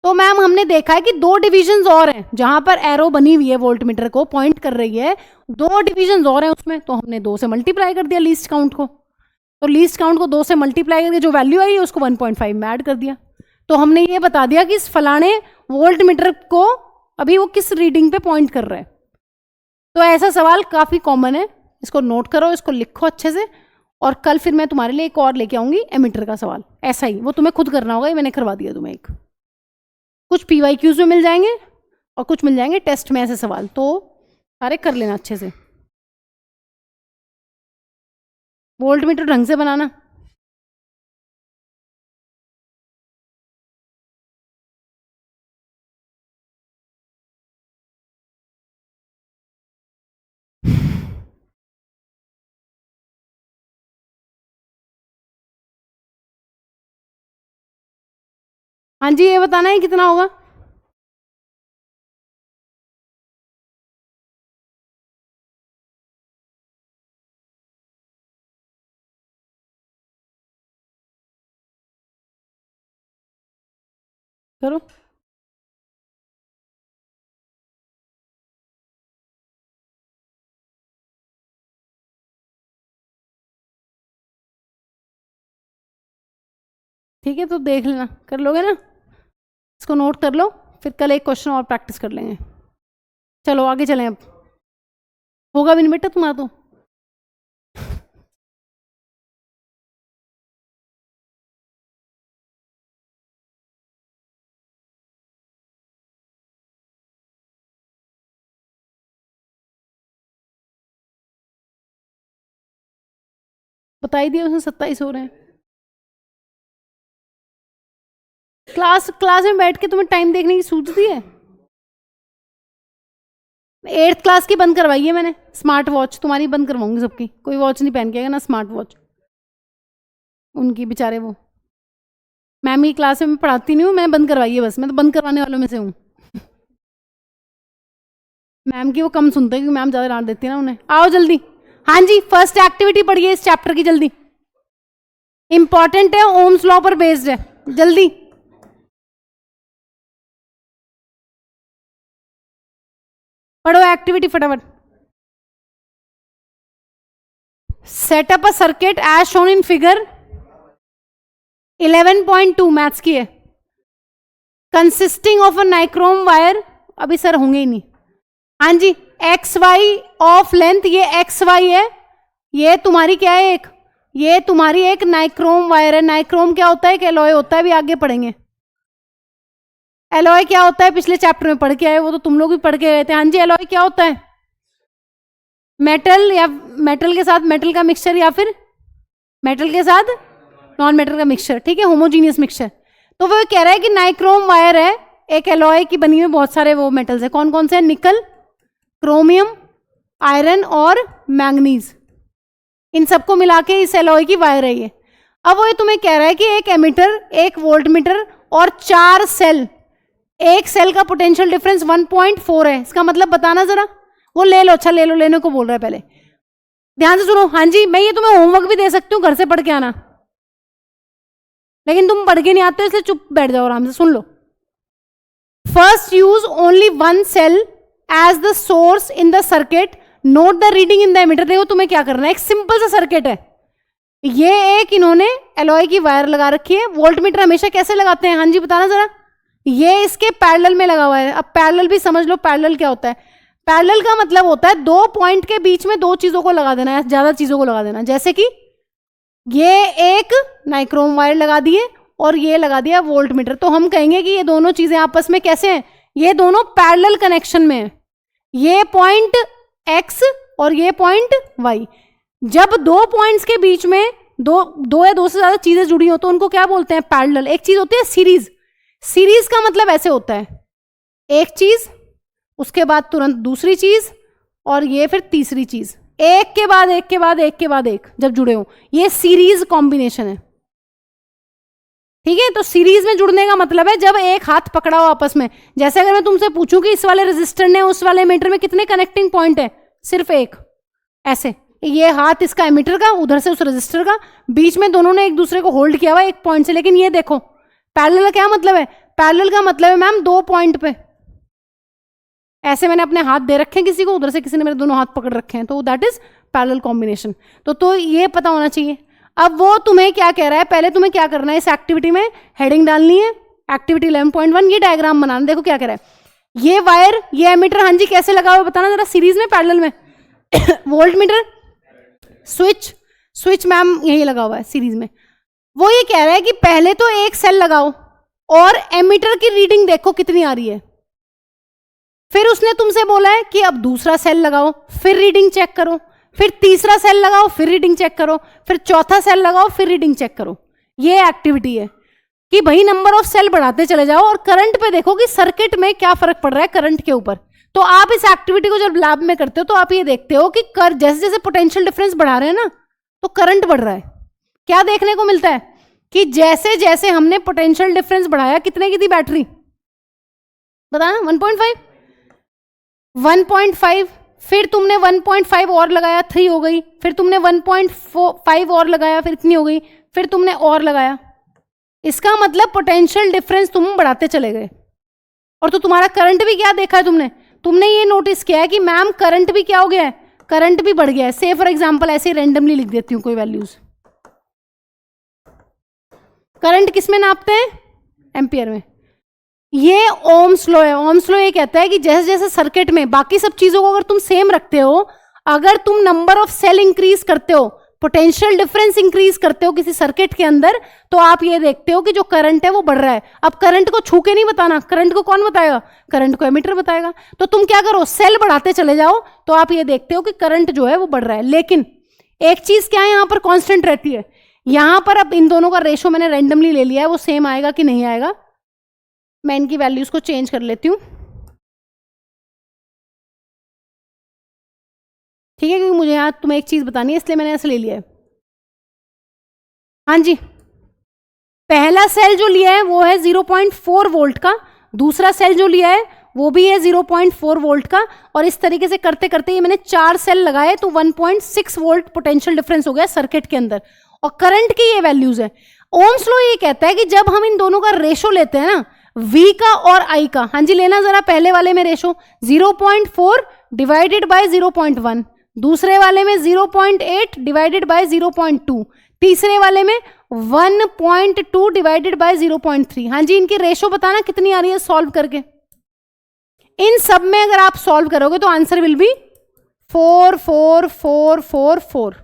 तो मैम हमने देखा है कि 2 डिविजन्स और हैं, जहां पर एरो बनी हुई है वोल्ट मीटर को पॉइंट कर रही है, 2 डिविजन्स और हैं उसमें, तो हमने 2 से मल्टीप्लाई कर दिया लीस्ट काउंट को। तो लीस्ट काउंट को 2 से मल्टीप्लाई करके जो वैल्यू आई है उसको 1.5 में ऐड कर दिया। तो हमने ये बता दिया कि इस फलाने वोल्ट मीटर को अभी वो किस रीडिंग पे पॉइंट कर रहा है। तो ऐसा सवाल काफी कॉमन है, इसको नोट करो, इसको लिखो अच्छे से, और कल फिर मैं तुम्हारे लिए एक और लेके आऊंगी एमीटर का सवाल, ऐसा ही, वो तुम्हें खुद करना होगा, ये मैंने करवा दिया तुम्हें। एक कुछ PYQs में मिल जाएंगे और कुछ मिल जाएंगे टेस्ट में ऐसे सवाल, तो सारे कर लेना अच्छे से। वोल्ट मीटर ढंग से बनाना। हाँ जी, ये बताना है कितना होगा। करो। ठीक है, तो देख लेना, कर लोगे ना, इसको नोट कर लो, फिर कल एक क्वेश्चन और प्रैक्टिस कर लेंगे। चलो आगे चलें, अब होगा भी नहीं बेटा तुम्हारा तो। बता ही दिया उसने 27 हो रहे हैं। क्लास में बैठ के तुम्हें टाइम देखने की सूझती है। 8th क्लास की बंद करवाई है मैंने, स्मार्ट वॉच तुम्हारी बंद करवाऊंगी सबकी, कोई वॉच नहीं पहन के आएगा ना स्मार्ट वॉच उनकी, बेचारे वो। मैम की क्लास में मैं पढ़ाती नहीं हूँ, मैं बंद करवाई है बस, मैं तो बंद करवाने वालों में से हूँ। मैम की वो कम सुनते हैं क्योंकि मैम ज़्यादा डांट देती है ना उन्हें। आओ जल्दी। हाँ जी, फर्स्ट एक्टिविटी पढ़िए इस चैप्टर की जल्दी, इंपॉर्टेंट है, ओम्स लॉ पर बेस्ड है, जल्दी। पढ़ो एक्टिविटी फटाफट। Set up a circuit as shown in figure 11.2 maths की है, consisting of a nichrome wire, अभी सर होंगे ही नहीं। हाँ जी, XY ऑफ लेंथ, ये XY है, ये तुम्हारी क्या है, एक ये तुम्हारी एक नाइक्रोम वायर है। नाइक्रोम क्या होता है? एक एलॉय होता है, भी आगे पढ़ेंगे। एलॉय क्या होता है पिछले चैप्टर में पढ़ के आए, वो तो तुम लोग भी पढ़ के गए थे। हाँ जी, एलॉय क्या होता है? मेटल या मेटल के साथ मेटल का मिक्सचर, या फिर मेटल के साथ नॉन मेटल का मिक्सचर, ठीक है, होमोजीनियस मिक्सचर। तो वो कह रहा है कि नाइक्रोम वायर है, एक एलॉय की बनी हुई बहुत सारे वो मेटल्स है। कौन कौन से हैं? निकल, क्रोमियम, आयरन और मैंगनीज, इन सबको मिला के इस एलॉय की वायर है ये। अब वो ये तुम्हें कह रहा है कि एक एमिटर, एक वोल्टमीटर और 4 सेल, एक सेल का पोटेंशियल डिफरेंस 1.4 है। इसका मतलब बताना जरा। वो ले लो, अच्छा ले लो, लेने को बोल रहा है। पहले ध्यान से सुनो। हाँ जी, मैं ये तुम्हें होमवर्क भी दे सकती हूँ, घर से पढ़ के आना, लेकिन तुम पढ़ के नहीं आते हो, इसलिए चुप बैठ जाओ, आराम से सुन लो। First use only 1 cell as the source in the circuit, note the reading in the ammeter. देखो तुम्हें क्या करना है, एक सिंपल सा सर्किट है, ये एक इन्होंने एलॉय की वायर लगा रखी है। वोल्टमीटर हमेशा कैसे लगाते हैं? हाँ जी बताना जरा। ये इसके पैरेलल में लगा हुआ है। अब पैरेलल भी समझ लो, पैरेलल क्या होता है? पैरेलल का मतलब होता है 2 पॉइंट के बीच में 2 चीजों को लगा देना है, ज्यादा चीजों को लगा देना। जैसे कि ये एक नाइक्रोम वायर लगा दिए और ये लगा दिया वोल्टमीटर, तो हम कहेंगे कि ये दोनों चीजें आपस में कैसे हैं? ये दोनों पैरेलल कनेक्शन में है। ये पॉइंट एक्स और ये पॉइंट वाई। जब 2 पॉइंट्स के बीच में दो या 2 से ज्यादा चीजें जुड़ी हो तो उनको क्या बोलते हैं? पैरेलल। एक चीज होती है सीरीज। सीरीज का मतलब ऐसे होता है, एक चीज, उसके बाद तुरंत दूसरी चीज, और ये फिर तीसरी चीज, एक के बाद एक के बाद एक के बाद एक, जब जुड़े हो, ये सीरीज कॉम्बिनेशन है। ठीक है, तो सीरीज में जुड़ने का मतलब है जब एक हाथ पकड़ा हो आपस में। जैसे अगर मैं तुमसे पूछूं कि इस वाले रेजिस्टर ने उस वाले एमीटर में कितने कनेक्टिंग पॉइंट है? सिर्फ एक। ऐसे ये हाथ इसका एमीटर का, उधर से उस रेजिस्टर का, बीच में दोनों ने एक दूसरे को होल्ड किया हुआ एक पॉइंट से। लेकिन ये देखो, पैरेलल का क्या मतलब है? पैरेलल का मतलब है मैम 2 पॉइंट पे। ऐसे मैंने अपने हाथ दे रखे हैं किसी को, उधर से किसी ने मेरे दोनों हाथ पकड़ रखे हैं, तो दैट इज पैरेलल कॉम्बिनेशन। तो ये पता होना चाहिए। अब वो तुम्हें क्या कह रहा है, पहले तुम्हें क्या करना है, इस एक्टिविटी में हेडिंग डालनी है, एक्टिविटी 11.1, ये डायग्राम बनाना। देखो क्या कह रहा है, ये वायर, ये एमीटर, हाँ जी कैसे लगा हुआ बताना जरा, सीरीज में, पैरेलल में? वोल्टमीटर, स्विच मैम यही लगा हुआ है सीरीज में। वो ये कह रहा है कि पहले तो एक सेल लगाओ और एमीटर की रीडिंग देखो कितनी आ रही है। फिर उसने तुमसे बोला है कि अब दूसरा सेल लगाओ, फिर रीडिंग चेक करो, फिर तीसरा सेल लगाओ, फिर रीडिंग चेक करो, फिर चौथा सेल लगाओ, फिर रीडिंग चेक करो। ये एक्टिविटी है कि भाई नंबर ऑफ सेल बढ़ाते चले जाओ और करंट पे देखो कि सर्किट में क्या फर्क पड़ रहा है करंट के ऊपर। तो आप इस एक्टिविटी को जब लैब में करते हो तो आप ये देखते हो कि जैसे जैसे पोटेंशियल डिफरेंस बढ़ा रहे हैं ना, तो करंट बढ़ रहा है। क्या देखने को मिलता है कि जैसे जैसे हमने पोटेंशियल डिफरेंस बढ़ाया, कितने की थी बैटरी बताना? 1.5, फिर तुमने 1.5 और लगाया, 3 हो गई, फिर तुमने 1.5 और लगाया, फिर इतनी हो गई, फिर तुमने और लगाया। इसका मतलब पोटेंशियल डिफरेंस तुम बढ़ाते चले गए। और तो तुम्हारा करंट भी क्या देखा है तुमने ये नोटिस किया है कि मैम करंट भी क्या हो गया है, करंट भी बढ़ गया है। से फॉर एग्जांपल ऐसे रैंडमली लिख देती हूं कोई वैल्यूज। करंट किस में नापते हैं? एम्पियर में। ये ओम्स लॉ है। ओम्स लॉ ये कहता है कि जैसे जैसे सर्किट में बाकी सब चीजों को अगर तुम सेम रखते हो, अगर तुम नंबर ऑफ सेल इंक्रीज करते हो, पोटेंशियल डिफरेंस इंक्रीज करते हो किसी सर्किट के अंदर, तो आप ये देखते हो कि जो करंट है वो बढ़ रहा है। अब करंट को छू के नहीं बताना, करंट को कौन बताएगा? करंट को एमीटर बताएगा। तो तुम क्या करो, सेल बढ़ाते चले जाओ, तो आप ये देखते हो कि करंट जो है वो बढ़ रहा है। लेकिन एक चीज क्या है, यहां पर कांस्टेंट रहती है। यहां पर अब इन दोनों का रेशो मैंने रैंडमली ले लिया है, वो सेम आएगा कि नहीं आएगा, मैं इनकी वैल्यूज को चेंज कर लेती हूं। ठीक है, क्योंकि मुझे यहां तुम्हें एक चीज बतानी है, इसलिए मैंने ऐसे ले लिया है। हाँ जी, पहला सेल जो लिया है वो है 0.4 वोल्ट का, दूसरा सेल जो लिया है वो भी है 0.4 वोल्ट का, और इस तरीके से करते करते ये मैंने 4 सेल लगाए, तो 1.6 वोल्ट पोटेंशियल डिफरेंस हो गया सर्किट के अंदर। और करंट की ये वैल्यूज है। ओम्स लॉ ये कहता है कि जब हम इन दोनों का रेशो लेते हैं ना, V का और I का, हाँ जी लेना जरा, पहले वाले में रेशो 0.4 डिवाइडेड बाय 0.1, दूसरे वाले में 0.8 डिवाइडेड बाय 0.2, तीसरे वाले में 1.2 डिवाइडेड बाय 0.3। हाँ जी, इनकी रेशो बताना कितनी आ रही है सॉल्व करके। इन सब में अगर आप सॉल्व करोगे तो आंसर विल बी 4 4 4 4 4।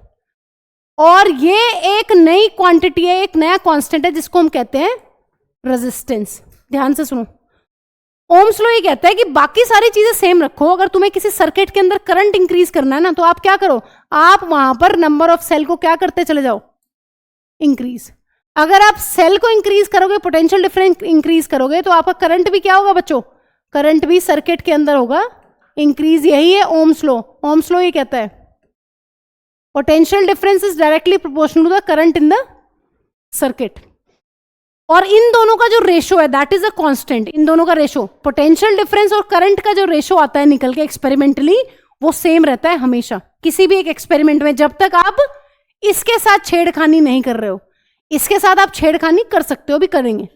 और ये एक नई क्वांटिटी है, एक नया कांस्टेंट है जिसको हम कहते हैं रेजिस्टेंस। ध्यान से सुनो, ओम्स लॉ ये कहता है कि बाकी सारी चीजें सेम रखो, अगर तुम्हें किसी सर्किट के अंदर करंट इंक्रीज करना है ना, तो आप क्या करो, आप वहां पर नंबर ऑफ सेल को क्या करते चले जाओ, इंक्रीज। अगर आप सेल को इंक्रीज करोगे, पोटेंशियल डिफरेंस इंक्रीज करोगे, तो आपका करंट भी क्या होगा बच्चों, करंट भी सर्किट के अंदर होगा इंक्रीज। यही है ओम्स लॉ। ओम्स लॉ ये कहता है potential difference is directly proportional to the current in the circuit. और इन दोनों का जो रेशो है दैट इज अ कांस्टेंट। इन दोनों का रेशो, पोटेंशियल डिफरेंस और करंट का जो रेशो आता है निकल के एक्सपेरिमेंटली, वो सेम रहता है हमेशा किसी भी एक एक्सपेरिमेंट में, जब तक आप इसके साथ छेड़खानी नहीं कर रहे हो। इसके साथ आप छेड़खानी कर सकते हो, भी करेंगे।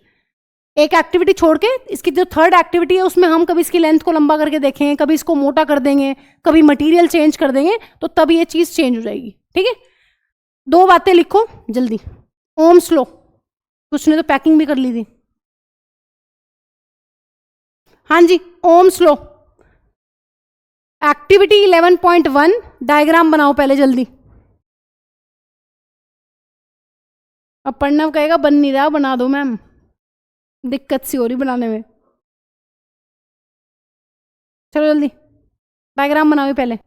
एक एक्टिविटी छोड़ के इसकी जो थर्ड एक्टिविटी है उसमें हम कभी इसकी लेंथ को लंबा करके देखें, कभी इसको मोटा कर देंगे, कभी मटेरियल चेंज कर देंगे, तो तब ये चीज चेंज हो जाएगी। ठीक है, 2 बातें लिखो जल्दी। ओम्स लॉ, कुछ ने तो पैकिंग भी कर ली थी। हाँ जी, ओम्स लॉ, एक्टिविटी 11.1, डायग्राम बनाओ पहले जल्दी। अब प्रणव कहेगा बन नहीं रहा, बना दो मैम, दिक्कत सी हो रही बनाने में। चलो जल्दी डायग्राम बनाओ पहले,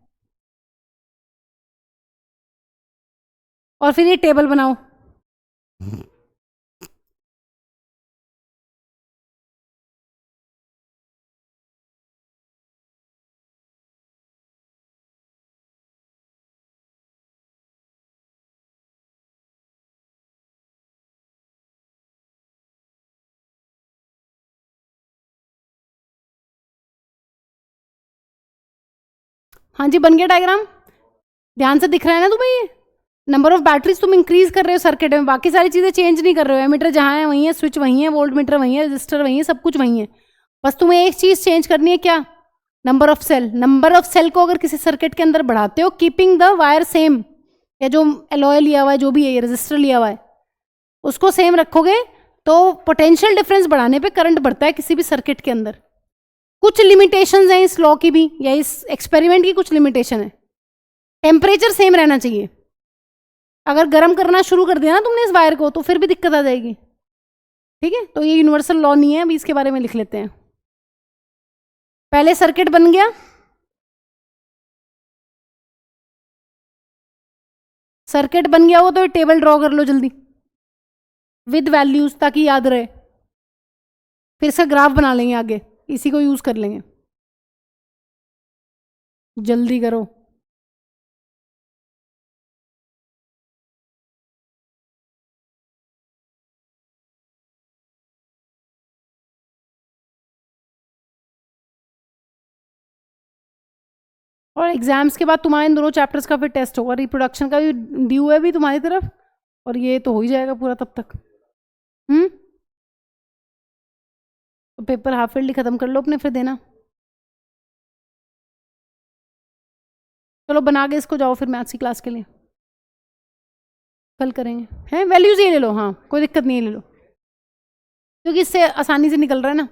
और फिर ये टेबल बनाओ। हाँ जी, बन गया डायग्राम। ध्यान से दिख रहा है ना तुम्हें, ये नंबर ऑफ बैटरीज तुम इंक्रीज कर रहे हो सर्किट में, बाकी सारी चीजें चेंज नहीं कर रहे हो। एमीटर जहां है वहीं है, स्विच वहीं है, वोल्ट मीटर वहीं है, रजिस्टर वहीं है, सब कुछ वहीं है। बस तुम्हें एक चीज चेंज करनी है, क्या, number of cell. Number of cell को अगर किसी सर्किट के अंदर बढ़ाते हो, कीपिंग द वायर सेम, या जो एलॉय लिया हुआ है, जो भी है, रजिस्टर लिया हुआ है, उसको सेम रखोगे, तो पोटेंशियल डिफरेंस बढ़ाने पे करंट बढ़ता है किसी भी सर्किट के अंदर। कुछ लिमिटेशंस हैं इस लॉ की भी, या इस एक्सपेरिमेंट की कुछ लिमिटेशन है। टेम्परेचर सेम रहना चाहिए। अगर गर्म करना शुरू कर दिया ना तुमने इस वायर को, तो फिर भी दिक्कत आ जाएगी। ठीक है, तो ये यूनिवर्सल लॉ नहीं है, अभी इसके बारे में लिख लेते हैं। पहले सर्किट बन गया, सर्किट बन गया हो तो टेबल ड्रॉ कर लो जल्दी विद वैल्यूज, ताकि याद रहे। फिर से ग्राफ बना लेंगे आगे, इसी को यूज कर लेंगे। जल्दी करो। और एग्जाम्स के बाद तुम्हारे इन दोनों चैप्टर्स का फिर टेस्ट होगा, रिप्रोडक्शन का भी ड्यू है भी तुम्हारी तरफ, और ये तो हो ही जाएगा पूरा तब तक। तो पेपर हाफ फील्ड खत्म कर लो अपने, फिर देना। चलो बना के इसको जाओ फिर मैथ्स की क्लास के लिए, कल करेंगे। हैं वैल्यूज ये ले लो, हाँ कोई दिक्कत नहीं है, ले लो, क्योंकि इससे आसानी से निकल रहा है ना।